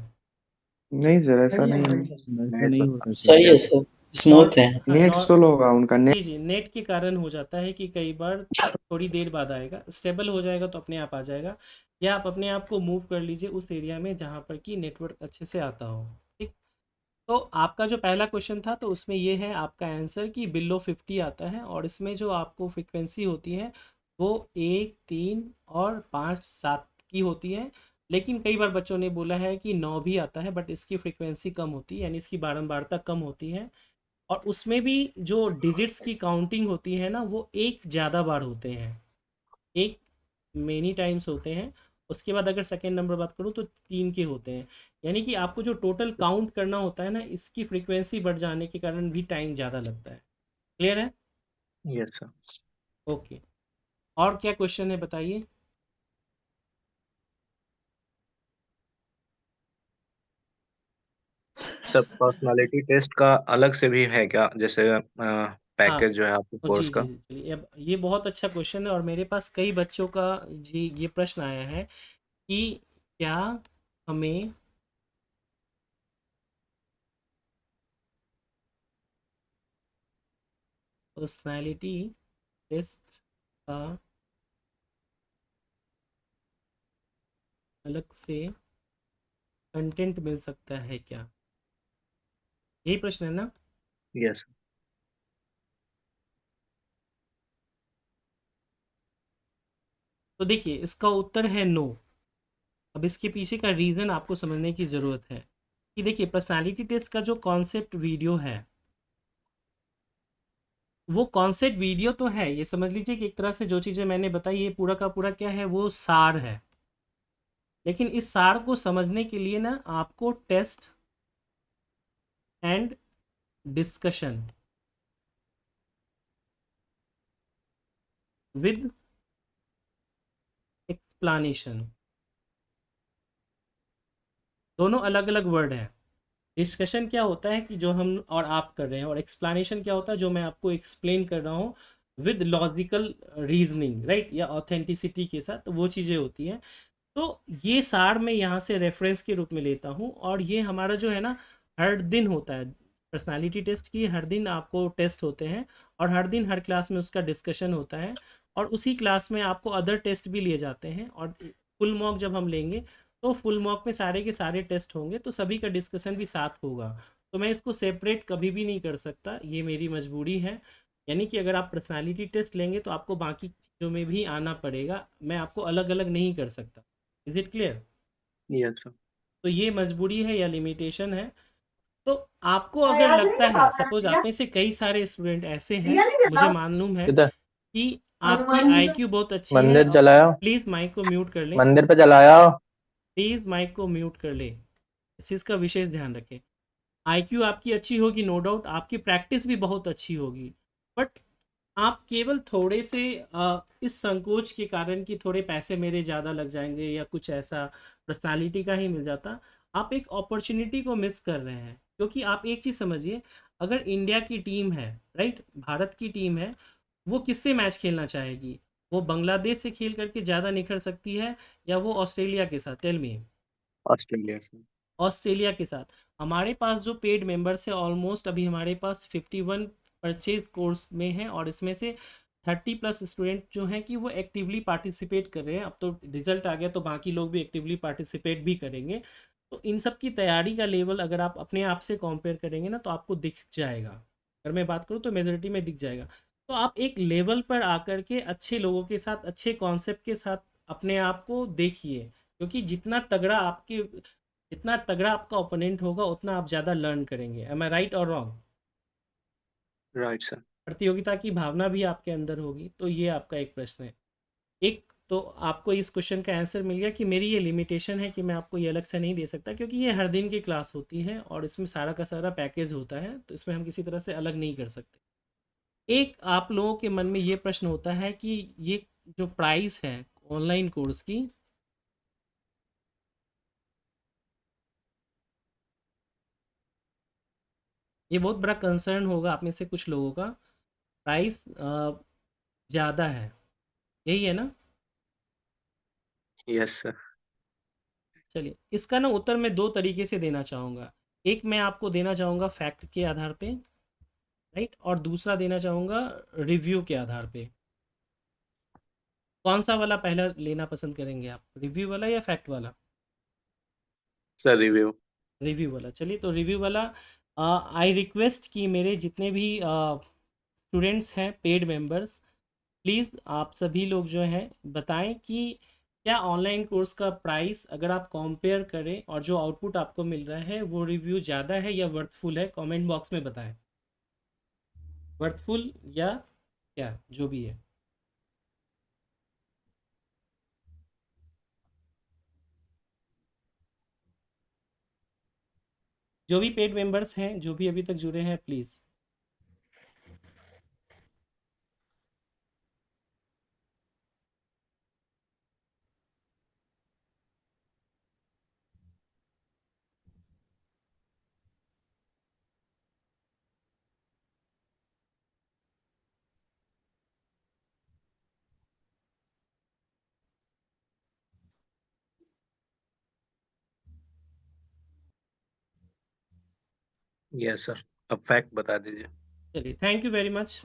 नहीं सर, ऐसा नहीं है। ऐसा नहीं होता सही है सर, स्मूथ है। नेट स्लो होगा उनका नेट। जी, नेट के कारण हो जाता है कि कई बार थोड़ी देर बाद आएगा, स्टेबल हो जाएगा तो अपने आप आ जाएगा, या आप अपने आप को मूव कर लीजिए उस एरिया में जहाँ पर कि नेटवर्क अच्छे से आता हो। ठीक, तो आपका जो पहला क्वेश्चन था तो उसमें ये है आपका आंसर कि बिलो 50 आता है, और इसमें जो आपको फ्रीक्वेंसी होती है वो 1, 3 और 5, 7 की होती है। लेकिन कई बार बच्चों ने बोला है कि 9 भी आता है, बट इसकी फ्रीक्वेंसी कम होती है, यानी इसकी बारंबारता कम होती है। और उसमें भी जो डिजिट्स की काउंटिंग होती है ना, वो एक ज़्यादा बार होते हैं, एक मेनी टाइम्स होते हैं। उसके बाद अगर सेकेंड नंबर बात करूँ तो 3 के होते हैं। यानी कि आपको जो टोटल काउंट करना होता है ना, इसकी फ्रीक्वेंसी बढ़ जाने के कारण भी टाइम ज़्यादा लगता है। क्लियर है? Yes sir. ओके, और क्या क्वेश्चन है बताइए। सर पर्सनालिटी टेस्ट का अलग से भी है क्या, जैसे हाँ, पैकेज जो है आपके जी कोर्स जी का? जी, चलिए, अब ये बहुत अच्छा क्वेश्चन है और मेरे पास कई बच्चों का जी ये प्रश्न आया है कि क्या हमें पर्सनालिटी टेस्ट का अलग से कंटेंट मिल सकता है क्या? यही प्रश्न है ना? यस। तो देखिए, इसका उत्तर है नो। अब इसके पीछे का रीज़न आपको समझने की ज़रूरत है कि देखिए, पर्सनालिटी टेस्ट का जो कॉन्सेप्ट वीडियो है, वो कॉन्सेप्ट वीडियो तो है, ये समझ लीजिए कि एक तरह से जो चीज़ें मैंने बताई ये पूरा का पूरा क्या है, वो सार है। लेकिन इस सार को समझने के लिए ना आपको test and discussion with explanation, दोनों अलग अलग वर्ड हैं। डिस्कशन क्या होता है कि जो हम और आप कर रहे हैं, और एक्सप्लानेशन क्या होता है जो मैं आपको एक्सप्लेन कर रहा हूँ विद लॉजिकल रीजनिंग, राइट, या ऑथेंटिसिटी के साथ, तो वो चीज़ें होती हैं। तो ये सार मैं यहाँ से रेफरेंस के रूप में लेता हूँ, और ये हमारा जो है ना हर दिन होता है। पर्सनालिटी टेस्ट की हर दिन आपको टेस्ट होते हैं, और हर दिन हर क्लास में उसका डिस्कशन होता है, और उसी क्लास में आपको अदर टेस्ट भी लिए जाते हैं। और फुल मॉक जब हम लेंगे तो फुल मॉक में सारे के सारे टेस्ट होंगे, तो सभी का डिस्कशन भी साथ होगा। तो मैं इसको सेपरेट कभी भी नहीं कर सकता, ये मेरी मजबूरी है। यानी कि अगर आप पर्सनालिटी टेस्ट लेंगे तो आपको बाकी चीज़ों में भी आना पड़ेगा, मैं आपको अलग अलग नहीं कर सकता। Is it clear? Yes sir. तो ये मजबूरी है या लिमिटेशन है। तो आपको अगर लगता है, सपोज आप में से कई सारे स्टूडेंट ऐसे हैं, मुझे मालूम है किधर कि आपकी आईक्यू बहुत अच्छी है, मंदिर चलाया प्लीज़ माइक को म्यूट कर लें, मंदिर पे चलाया प्लीज़ माइक को म्यूट कर ले, इस चीज़ का विशेष ध्यान रखें। आईक्यू आपकी अच्छी होगी, नो डाउट, आपकी प्रैक्टिस भी बहुत अच्छी होगी, बट आप केवल थोड़े से इस संकोच के कारण कि थोड़े पैसे मेरे ज़्यादा लग जाएंगे या कुछ ऐसा पर्सनालिटी का ही मिल जाता, आप एक अपॉर्चुनिटी को मिस कर रहे हैं। क्योंकि आप एक चीज़ समझिए, अगर इंडिया की टीम है, राइट, भारत की टीम है, वो किससे मैच खेलना चाहेगी? वो बांग्लादेश से खेल करके ज़्यादा निखर सकती है, या वो ऑस्ट्रेलिया के साथ? Tell me. ऑस्ट्रेलिया से। ऑस्ट्रेलिया के साथ। हमारे पास जो पेड मेंबर्स है ऑलमोस्ट अभी हमारे पास 51 परचेज कोर्स में है, और इसमें से 30 प्लस स्टूडेंट जो हैं कि वो एक्टिवली पार्टिसिपेट कर रहे हैं। अब तो रिजल्ट आ गया तो बाकी लोग भी एक्टिवली पार्टिसिपेट भी करेंगे। तो इन सब की तैयारी का लेवल अगर आप अपने आप से कंपेयर करेंगे ना तो आपको दिख जाएगा। अगर मैं बात करूँ तो मेजोरिटी में दिख जाएगा। तो आप एक लेवल पर आकर के अच्छे लोगों के साथ, अच्छे कॉन्सेप्ट के साथ अपने आप को देखिए, क्योंकि जितना तगड़ा आपका ओपोनेंट होगा उतना आप ज़्यादा लर्न करेंगे। एम आई राइट और रॉन्ग? Right sir. प्रतियोगिता की भावना भी आपके अंदर होगी। तो ये आपका एक प्रश्न है। एक तो आपको इस क्वेश्चन का आंसर मिल गया कि मेरी ये लिमिटेशन है कि मैं आपको ये अलग से नहीं दे सकता, क्योंकि ये हर दिन की क्लास होती है और इसमें सारा का सारा पैकेज होता है, तो इसमें हम किसी तरह से अलग नहीं कर सकते। एक आप लोगों के मन में ये प्रश्न होता है कि ये जो प्राइस है ऑनलाइन कोर्स की, ये बहुत बड़ा कंसर्न होगा आप में से कुछ लोगों का, प्राइस ज़्यादा है, यही है ना? Yes sir. चलिए, इसका ना उत्तर मैं 2 तरीके से देना चाहूँगा। एक मैं आपको देना चाहूँगा फैक्ट के आधार पे, राइट? और दूसरा देना चाहूँगा रिव्यू के आधार पे। कौन-सा वाला पहला लेना पसंद करेंगे आप? रिव्यू वाला या फैक्ट वाला? Sir review. रिव्यू वाला। चलिए, तो रिव्यू वाला आई रिक्वेस्ट कि मेरे जितने भी स्टूडेंट्स हैं, पेड मेंबर्स, प्लीज़ आप सभी लोग जो हैं बताएं कि क्या ऑनलाइन कोर्स का प्राइस अगर आप कंपेयर करें और जो आउटपुट आपको मिल रहा है वो रिव्यू ज़्यादा है या वर्थफुल है, कमेंट बॉक्स में बताएं। वर्थफुल या क्या, जो भी है। जो भी पेड मेंबर्स हैं, जो भी अभी तक जुड़े हैं, प्लीज़। यस सर, अब फैक्ट बता दीजिए। चलिए, थैंक यू वेरी मच।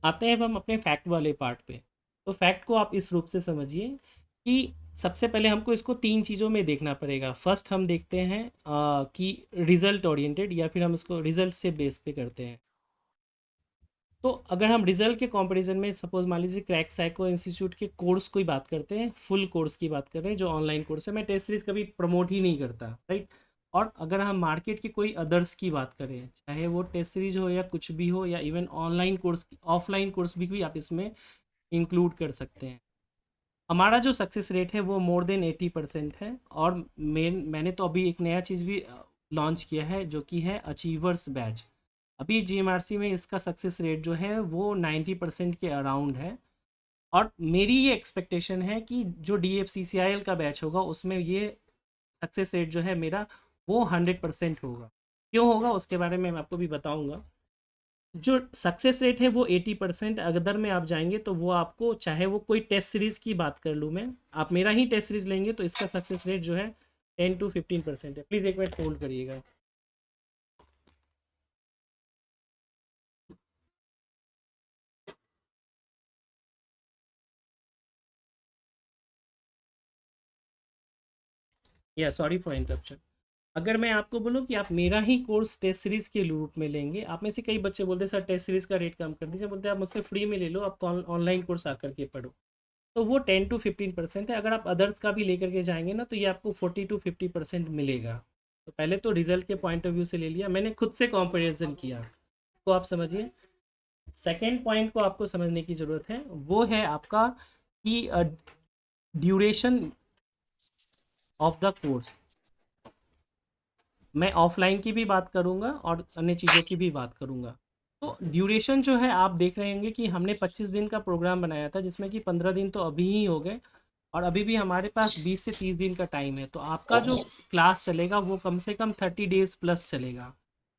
आते हैं अब हम अपने फैक्ट वाले पार्ट पे। तो फैक्ट को आप इस रूप से समझिए कि सबसे पहले हमको इसको 3 चीज़ों में देखना पड़ेगा। फर्स्ट हम देखते हैं कि रिज़ल्ट ओरिएंटेड, या फिर हम इसको रिज़ल्ट से बेस पे करते हैं। तो अगर हम रिज़ल्ट के कंपैरिजन में सपोज़ मान लीजिए क्रैक साइको इंस्टीट्यूट के कोर्स की बात करते हैं, फुल कोर्स की बात कर रहे हैं जो ऑनलाइन कोर्स है, मैं टेस्ट सीरीज़ कभी प्रमोट ही नहीं करता, राइट? और अगर हम मार्केट के कोई अदर्स की बात करें, चाहे वो टेस्ट सीरीज हो या कुछ भी हो, या even online course, offline course भी आप इसमें इंक्लूड कर सकते हैं। हमारा जो सक्सेस रेट है वो मोर देन 80% है। और मैंने तो अभी एक नया चीज़ भी लॉन्च किया है जो कि है अचीवर्स बैच। अभी जीएमआरसी में इसका सक्सेस रेट जो है वो 90% के अराउंड है। और मेरी ये एक्सपेक्टेशन है कि जो DFCCIL का बैच होगा उसमें ये सक्सेस रेट जो है मेरा वो 100% होगा। क्यों होगा उसके बारे में मैं आपको भी बताऊंगा। जो सक्सेस रेट है वो 80%, अगर में आप जाएंगे तो वो आपको, चाहे वो कोई टेस्ट सीरीज़ की बात कर लूँ मैं, आप मेरा ही टेस्ट सीरीज़ लेंगे तो इसका सक्सेस रेट जो है 10 to 15% है। प्लीज़ एक मिनट होल्ड करिएगा। या सॉरी फॉर इंटरप्शन। अगर मैं आपको बोलूँ कि आप मेरा ही कोर्स टेस्ट सीरीज़ के रूप में लेंगे, आप में से कई बच्चे बोलते हैं सर टेस्ट सीरीज़ का रेट कम कर दीजिए, बोलते हैं आप मुझसे फ्री में ले लो, आप ऑनलाइन कोर्स आकर के पढ़ो। तो वो 10 to 15% है। अगर आप अदर्स का भी लेकर के जाएंगे ना तो ये आपको 40 to 50% मिलेगा। तो पहले तो रिजल्ट के पॉइंट ऑफ व्यू से ले लिया, मैंने खुद से कंपैरिजन किया, इसको आप समझिए। सेकेंड पॉइंट को आपको समझने की ज़रूरत है, वो है आपका कि ड्यूरेशन ऑफ द कोर्स। मैं ऑफलाइन की भी बात करूंगा और अन्य चीज़ों की भी बात करूंगा। तो ड्यूरेशन जो है आप देख रहे होंगे कि हमने 25 दिन का प्रोग्राम बनाया था, जिसमें कि 15 दिन तो अभी ही हो गए और अभी भी हमारे पास 20 से 30 दिन का टाइम है। तो आपका जो क्लास चलेगा वो कम से कम 30 डेज़ प्लस चलेगा।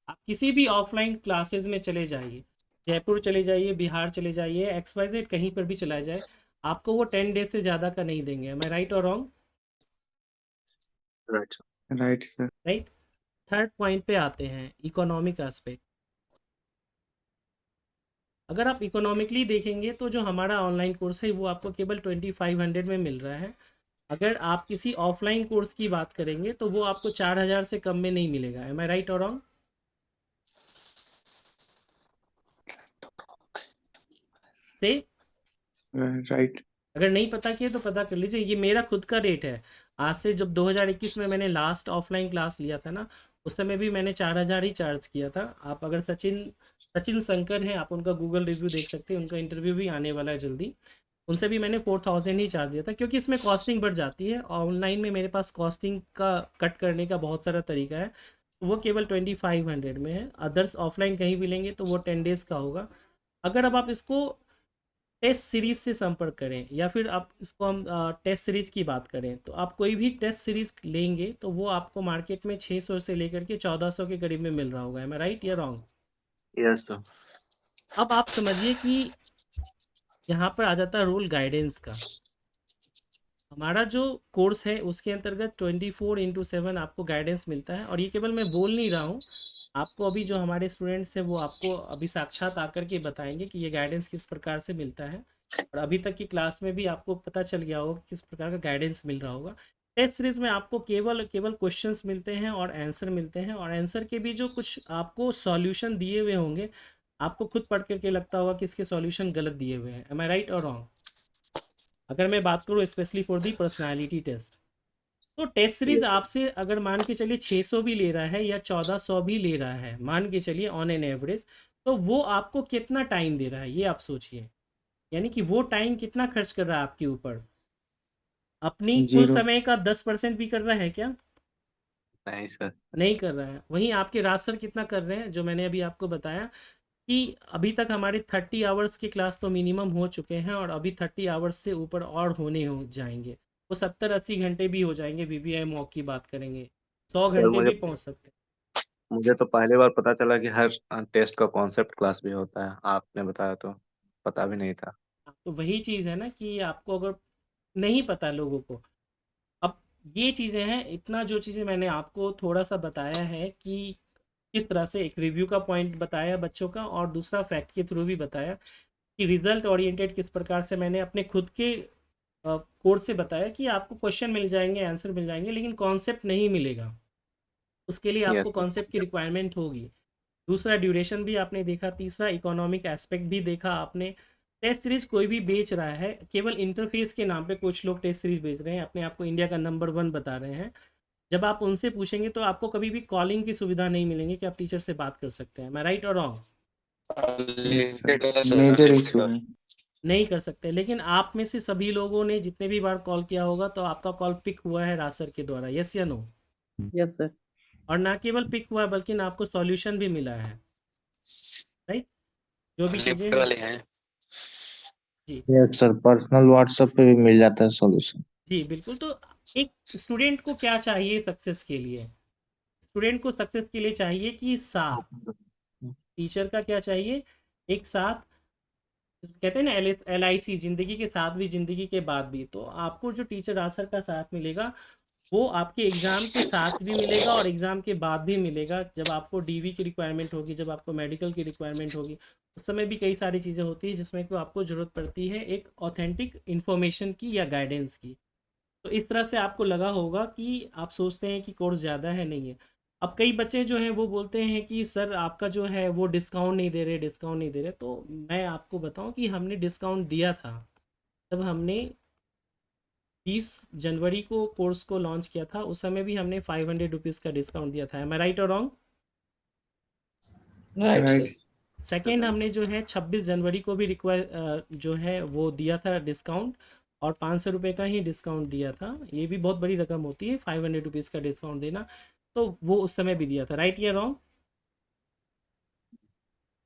आप किसी भी ऑफलाइन क्लासेस में चले जाइए, जयपुर चले जाइए, बिहार चले जाइए, XYZ कहीं पर भी चला जाए, आपको वो 10 डेज से ज़्यादा का नहीं देंगे। एम आई राइट और wrong? Right. Right sir. Right. Third point पे आते हैं, इकोनॉमिक एस्पेक्ट। अगर आप इकोनॉमिकली देखेंगे तो जो हमारा ऑनलाइन कोर्स है वो आपको केवल 2500 में मिल रहा है। अगर आप किसी ऑफलाइन कोर्स की बात करेंगे तो वो आपको 4000 से कम में नहीं मिलेगा। एम आई राइट और रॉन्ग? से राइट। अगर नहीं पता किए तो पता कर लीजिए, ये मेरा खुद का रेट है। आज से जब 2021 में मैंने लास्ट ऑफलाइन क्लास लिया था ना, उस समय भी मैंने 4000 ही चार्ज किया था। आप अगर सचिन शंकर हैं, आप उनका गूगल रिव्यू देख सकते हैं, उनका इंटरव्यू भी आने वाला है जल्दी। उनसे भी मैंने 4000 ही चार्ज दिया था, क्योंकि इसमें कॉस्टिंग बढ़ जाती है। ऑनलाइन में मेरे पास कॉस्टिंग का कट करने का बहुत सारा तरीका है, तो वो केवल 2500 में है। अदर्स ऑफलाइन कहीं भी लेंगे तो वो 10 डेज़ का होगा। अगर अब आप इसको टेस्ट सीरीज से संपर्क करें, या फिर आप इसको हम टेस्ट सीरीज की बात करें तो आप कोई भी टेस्ट सीरीज लेंगे तो वो आपको मार्केट में 600 से लेकर के 1400 के करीब में मिल रहा होगा। एम आई राइट या रॉन्ग? Yes sir. अब आप समझिए कि यहाँ पर आ जाता है रोल गाइडेंस का। हमारा जो कोर्स है उसके अंतर्गत 24/7 आपको गाइडेंस मिलता है, और ये केवल मैं बोल नहीं रहा हूँ, आपको अभी जो हमारे स्टूडेंट्स हैं वो आपको अभी साक्षात आकर के बताएंगे कि ये गाइडेंस किस प्रकार से मिलता है। और अभी तक की क्लास में भी आपको पता चल गया होगा कि किस प्रकार का गाइडेंस मिल रहा होगा। टेस्ट सीरीज में आपको केवल क्वेश्चंस मिलते हैं और आंसर मिलते हैं, और आंसर के भी जो कुछ आपको सॉल्यूशन दिए हुए होंगे, आपको खुद पढ़ करके लगता होगा कि इसके सॉल्यूशन गलत दिए हुए हैं। एम आई राइट और रॉन्ग? अगर मैं बात करूँ specially for the personality test, तो टेस्ट सीरीज आपसे अगर मान के चलिए 600 भी ले रहा है या 1400 भी ले रहा है, मान के चलिए ऑन एन एवरेज, तो वो आपको कितना टाइम दे रहा है ये आप सोचिए। यानी कि वो टाइम कितना खर्च कर रहा है आपके ऊपर? अपनी कुल 0। समय का 10% भी कर रहा है क्या? नहीं सर। नहीं कर रहा है। वहीं आपके राज सर कितना कर रहे हैं, जो मैंने अभी आपको बताया कि अभी तक हमारे 30 आवर्स की क्लास तो मिनिमम हो चुके हैं, और अभी 30 आवर्स से ऊपर और होने हो जाएंगे। वो 70-80 घंटे भी हो जाएंगे, बीबीआई मॉक की बात करेंगे 100 सर घंटे भी पहुंच सकते हैं। मुझे तो पहली बार पता चला कि हर टेस्ट का कॉन्सेप्ट क्लास भी होता है, आपने बताया तो पता भी नहीं था। तो वही चीज़ है ना कि आपको अगर नहीं पता लोगों को, अब ये चीज़ें हैं, इतना जो चीज़ें मैंने आपको थोड़ा सा बताया है कि किस तरह से एक रिव्यू का पॉइंट बताया बच्चों का, और दूसरा फैक्ट के थ्रू भी बताया कि रिजल्ट ओरिएंटेड किस प्रकार से मैंने अपने खुद के कोर्स से बताया कि आपको क्वेश्चन मिल जाएंगे, आंसर मिल जाएंगे, लेकिन कॉन्सेप्ट नहीं मिलेगा। उसके लिए यस आपको कॉन्सेप्ट की रिक्वायरमेंट होगी। दूसरा ड्यूरेशन भी आपने देखा, तीसरा इकोनॉमिक एस्पेक्ट भी देखा आपने। टेस्ट सीरीज कोई भी बेच रहा है, केवल इंटरफेस के नाम पे कुछ लोग टेस्ट सीरीज बेच रहे हैं, अपने आप को इंडिया का नंबर 1 बता रहे हैं। जब आप उनसे पूछेंगे तो आपको कभी भी कॉलिंग की सुविधा नहीं मिलेंगी कि आप टीचर से बात कर सकते हैं। मैं राइट और रॉन्ग? मेजर इशू है। नहीं कर सकते। लेकिन आप में से सभी लोगों ने जितने भी बार कॉल किया होगा तो आपका कॉल पिक हुआ है राज सर के द्वारा, यस या नो? Yes sir. और ना केवल पिक हुआ बल्कि आपको सॉल्यूशन भी मिला है, राइट? जो भी चीजें हैं जी यस सर, पर्सनल व्हाट्सएप पे भी मिल जाता है सॉल्यूशन। जी बिल्कुल। तो एक स्टूडेंट को क्या चाहिए सक्सेस के लिए? स्टूडेंट को सक्सेस के लिए चाहिए कि साथ, टीचर का क्या चाहिए? एक साथ, कहते हैं ना LIC, जिंदगी के साथ भी जिंदगी के बाद भी। तो आपको जो टीचर आसर का साथ मिलेगा वो आपके एग्ज़ाम के साथ भी मिलेगा और एग्ज़ाम के बाद भी मिलेगा। जब आपको DV की रिक्वायरमेंट होगी, जब आपको मेडिकल की रिक्वायरमेंट होगी, उस समय भी कई सारी चीज़ें होती है जिसमें को आपको ज़रूरत पड़ती है एक ऑथेंटिक इन्फॉर्मेशन की या गाइडेंस की। तो इस तरह से आपको लगा होगा कि आप सोचते हैं कि कोर्स ज़्यादा है, नहीं है। अब कई बच्चे जो हैं वो बोलते हैं कि सर आपका जो है वो डिस्काउंट नहीं दे रहे, डिस्काउंट नहीं दे रहे। तो मैं आपको बताऊं कि हमने डिस्काउंट दिया था जब हमने 20 जनवरी को कोर्स को लॉन्च किया था। उस समय भी हमने 500 रुपीज़ का डिस्काउंट दिया था। एम आई राइट और रॉन्ग? Right sir. सेकेंड, हमने जो है 26 जनवरी को भी जो है वो दिया था डिस्काउंट, और 500 रुपये का ही डिस्काउंट दिया था। ये भी बहुत बड़ी रकम होती है 500 रुपीज़ का डिस्काउंट देना, तो वो उस समय भी दिया था। राइट या रॉन्ग?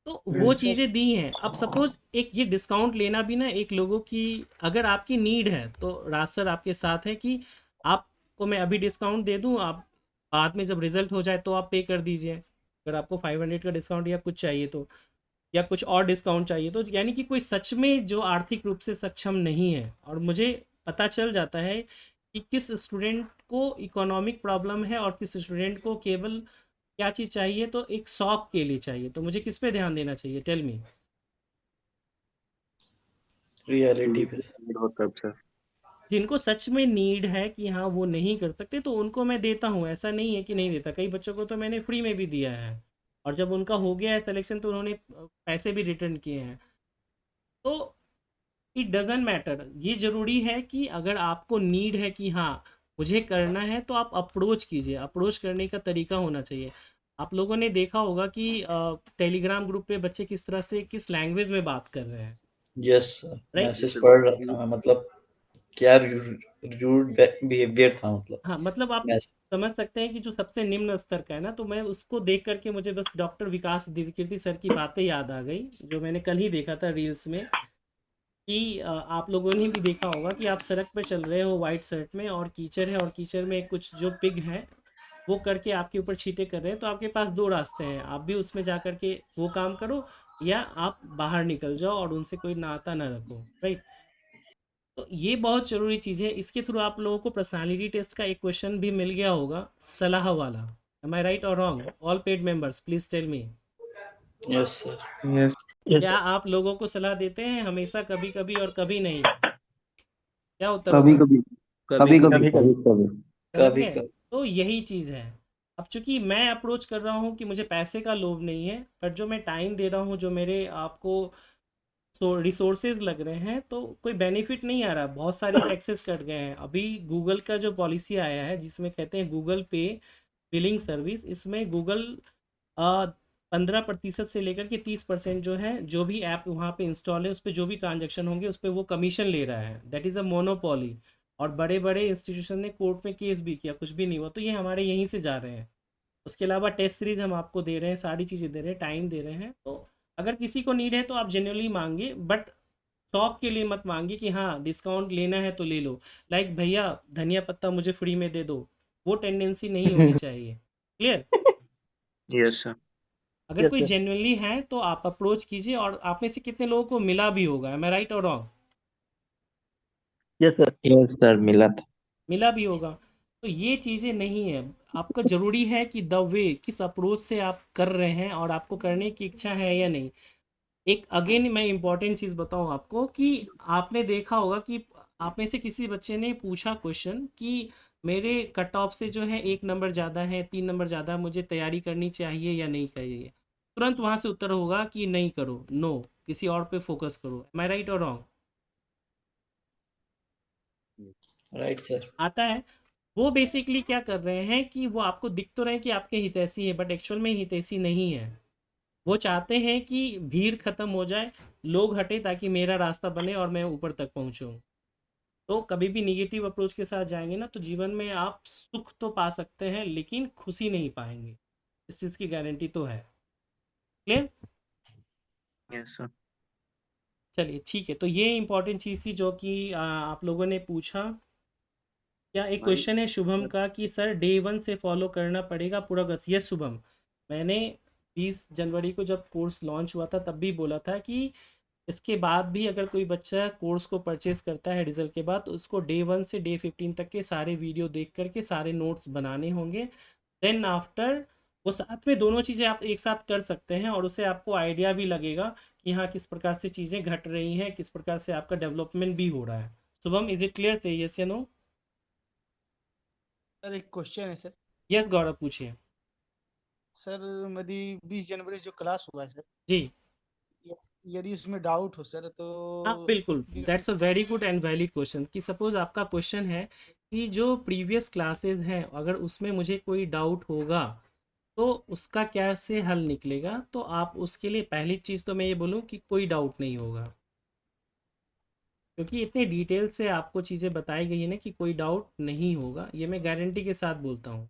तो वो चीज़ें दी हैं। अब सपोज एक ये डिस्काउंट लेना भी ना एक लोगों की, अगर आपकी नीड है तो राज सर आपके साथ है कि आपको मैं अभी डिस्काउंट दे दूं, आप बाद में जब रिजल्ट हो जाए तो आप पे कर दीजिए। अगर आपको 500 का डिस्काउंट या कुछ चाहिए तो, या कुछ और डिस्काउंट चाहिए तो, यानी कि कोई सच में जो आर्थिक रूप से सक्षम नहीं है, और मुझे पता चल जाता है कि किस स्टूडेंट को इकोनॉमिक प्रॉब्लम है और किस स्टूडेंट को केवल क्या चीज़ चाहिए, तो एक शौक के लिए चाहिए। तो मुझे किस पे ध्यान देना चाहिए? Tell me. रियलिटी पे सर। होता है सर। जिनको सच में नीड है कि हाँ वो नहीं कर सकते तो उनको मैं देता हूँ, ऐसा नहीं है कि नहीं देता। कई बच्चों को तो मैंने फ्री में भी दिया है, और जब उनका हो गया है सिलेक्शन तो उन्होंने पैसे भी रिटर्न किए हैं। तो इट डजेंट मैटर। ये ज़रूरी है कि अगर आपको नीड है कि हाँ मुझे करना है, तो आप अप्रोच कीजिए। अप्रोच करने का तरीका होना चाहिए। आप लोगों ने देखा होगा कि टेलीग्राम ग्रुप पे बच्चे किस तरह से किस लैंग्वेज में बात कर रहे हैं, यस सर, राइट? मैसेज पढ़ रहा था मैं, मतलब क्या रूड बिहेवियर था, मतलब हाँ, मतलब आप मैसेज। समझ सकते हैं कि जो सबसे निम्न स्तर का है ना, तो मैं उसको देख करके मुझे बस डॉक्टर विकास दिव्यकीर्ति सर की बातें याद आ गई, जो मैंने कल ही देखा था रील्स में। कि आप लोगों ने भी देखा होगा कि आप सड़क पे चल रहे हो वाइट शर्ट में और कीचड़ है और कीचड़ में कुछ जो पिग है वो करके आपके ऊपर छींटे कर रहे हैं, तो आपके पास दो रास्ते हैं, आप भी उसमें जा कर के वो काम करो या आप बाहर निकल जाओ और उनसे कोई नाता ना रखो, राइट। तो ये बहुत ज़रूरी चीज़ है। इसके थ्रू आप लोगों को पर्सनालिटी टेस्ट का एक क्वेश्चन भी मिल गया होगा, सलाह वाला। एम आई राइट और wrong? All paid members please tell me, Yes, sir. Yes क्या आप लोगों को सलाह देते हैं हमेशा, कभी कभी और कभी नहीं? क्या उत्तर कभी होगा? कभी कभी कभी कभी कभी समझ कभी गए? कभी तो यही चीज़ है। अब चूंकि मैं अप्रोच कर रहा हूँ कि मुझे पैसे का लोभ नहीं है, पर जो मैं टाइम दे रहा हूँ, जो मेरे आपको रिसोर्सेज लग रहे हैं, तो कोई बेनिफिट नहीं आ रहा। बहुत सारे टैक्सेस कट गए हैं। अभी गूगल का जो पॉलिसी आया है जिसमें कहते हैं गूगल पे बिलिंग सर्विस, इसमें गूगल 15% से लेकर के 30% जो है, जो भी ऐप वहाँ पे इंस्टॉल है उस पर जो भी ट्रांजेक्शन होंगे उस पर वो कमीशन ले रहा है। That is a monopoly. और बड़े बड़े इंस्टीट्यूशन ने कोर्ट में केस भी किया, कुछ भी नहीं हुआ। तो ये हमारे यहीं से जा रहे हैं। उसके अलावा टेस्ट सीरीज हम आपको दे रहे हैं, सारी चीज़ें दे रहे हैं, टाइम दे रहे हैं। तो अगर किसी को नीड है तो आप जेन्युइनली मांगिए, बट शौक के लिए मत मांगिए कि हाँ डिस्काउंट लेना है तो ले लो। लाइक भैया धनिया पत्ता मुझे फ्री में दे दो, वो टेंडेंसी नहीं होनी चाहिए। क्लियर? यस सर अगर कोई जेन्युइनली है तो आप अप्रोच कीजिए। और आप में से कितने लोगों को मिला भी होगा, एम आई राइट और रॉन्ग? यस सर, मिला था। मिला भी होगा। तो ये चीज़ें नहीं है। आपका ज़रूरी है कि द वे, किस अप्रोच से आप कर रहे हैं और आपको करने की इच्छा है या नहीं। एक अगेन मैं इम्पॉर्टेंट चीज़ बताऊं आपको कि आपने देखा होगा कि आप में से किसी बच्चे ने पूछा क्वेश्चन कि मेरे कट ऑफ से जो है 1 नंबर ज़्यादा है, 3 नंबर ज़्यादा है, मुझे तैयारी करनी चाहिए या नहीं चाहिए? तुरंत वहाँ से उत्तर होगा कि नहीं करो, नो, किसी और पे फोकस करो। एम आई राइट और रॉन्ग? right, sir. आता है। वो बेसिकली क्या कर रहे हैं कि वो आपको दिख तो रहे हैं कि आपके हितैषी है, बट एक्चुअल में हितैषी नहीं है। वो चाहते हैं कि भीड़ खत्म हो जाए, लोग हटे, ताकि मेरा रास्ता बने और मैं ऊपर तक पहुंचूं। तो कभी भी निगेटिव अप्रोच के साथ जाएंगे ना, तो जीवन में आप सुख तो पा सकते हैं लेकिन खुशी नहीं पाएंगे। इस चीज़ की गारंटी तो है। क्लियर? यस सर चलिए ठीक है। तो ये इंपॉर्टेंट चीज़ थी जो कि आप लोगों ने पूछा। क्या एक क्वेश्चन है शुभम का कि सर डे 1 से फॉलो करना पड़ेगा पूरा कोर्स? यस शुभम, मैंने 20 जनवरी को जब कोर्स लॉन्च हुआ था तब भी बोला था कि इसके बाद भी अगर कोई बच्चा कोर्स को परचेज करता है रिजल्ट के बाद, तो उसको डे 1 से डे 15 तक के सारे वीडियो देख करके सारे नोट्स बनाने होंगे। देन आफ्टर वो साथ में दोनों चीज़ें आप एक साथ कर सकते हैं और उससे आपको आइडिया भी लगेगा कि हाँ किस प्रकार से चीज़ें घट रही हैं, किस प्रकार से आपका डेवलपमेंट भी हो रहा है। Shubham, is it clear? से यस या नो? सर एक क्वेश्चन है सर। यस गौरव, पूछिए। सर मेरी 20 जनवरी जो क्लास हुआ है सर, जी यदि उसमें डाउट हो सर तो हाँ बिल्कुल, that's a very good and valid question. कि सपोज आपका क्वेश्चन है कि जो प्रीवियस क्लासेस हैं अगर उसमें मुझे कोई डाउट होगा तो उसका कैसे हल निकलेगा, तो आप उसके लिए पहली चीज़ तो मैं ये बोलूँ कि कोई डाउट नहीं होगा, क्योंकि इतने डिटेल से आपको चीज़ें बताई गई है ना कि कोई डाउट नहीं होगा, ये मैं गारंटी के साथ बोलता हूँ।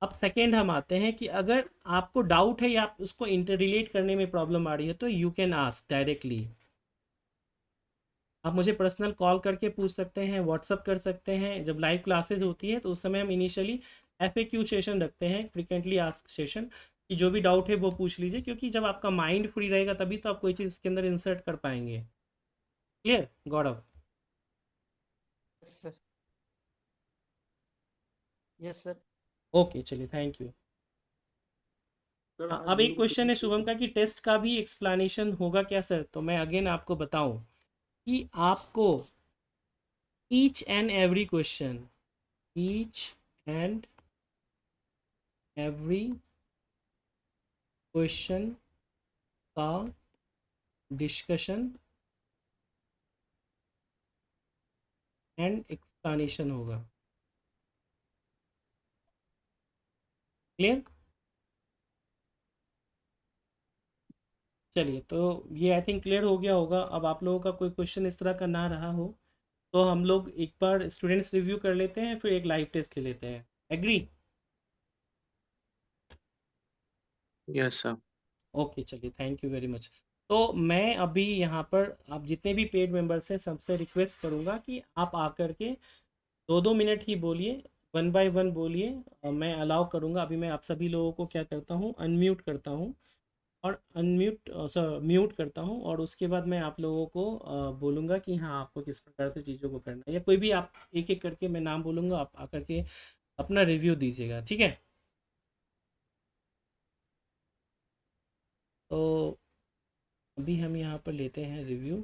अब सेकेंड हम आते हैं कि अगर आपको डाउट है या आप उसको इंटर रिलेट करने में प्रॉब्लम आ रही है तो यू कैन आस्क डायरेक्टली। आप मुझे पर्सनल कॉल करके पूछ सकते हैं, व्हाट्सअप कर सकते हैं। जब लाइव क्लासेस होती है तो उस समय हम इनिशियली FAQ सेशन रखते हैं, फ्रिक्वेंटली आस्क सेशन, कि जो भी डाउट है वो पूछ लीजिए, क्योंकि जब आपका माइंड फ्री रहेगा तभी तो आप कोई चीज़ इसके अंदर इंसर्ट कर पाएंगे। Clear Gaurav? Sir yes sir. Okay चलिए, थैंक यू। अब एक क्वेश्चन है शुभम का कि टेस्ट का भी एक्सप्लेनेशन होगा क्या सर? तो मैं अगेन आपको बताऊं कि आपको each and every question, each and every question का डिस्कशन एंड एक्सप्लेनेशन होगा। क्लियर? चलिए, तो ये आई थिंक क्लियर हो गया होगा। अब आप लोगों का कोई क्वेश्चन इस तरह का ना रहा हो तो हम लोग एक बार स्टूडेंट्स रिव्यू कर लेते हैं, फिर एक लाइव टेस्ट ले लेते हैं। एग्री? यस सर ओके चलिए, थैंक यू वेरी मच। तो मैं अभी यहाँ पर आप जितने भी पेड मेंबर्स हैं सबसे रिक्वेस्ट करूँगा कि आप आकर के 2-2 मिनट ही बोलिए, 1 बाय 1 बोलिए। मैं अलाउ करूँगा। अभी मैं आप सभी लोगों को क्या करता हूँ, अनम्यूट करता हूँ और म्यूट करता हूँ, और उसके बाद मैं आप लोगों को बोलूँगा कि हाँ, आपको किस प्रकार से चीज़ों को करना है, या कोई भी आप एक-एक करके मैं नाम बोलूँगा, आप आकर के अपना रिव्यू दीजिएगा, ठीक है? तो अभी हम यहाँ पर लेते हैं रिव्यू।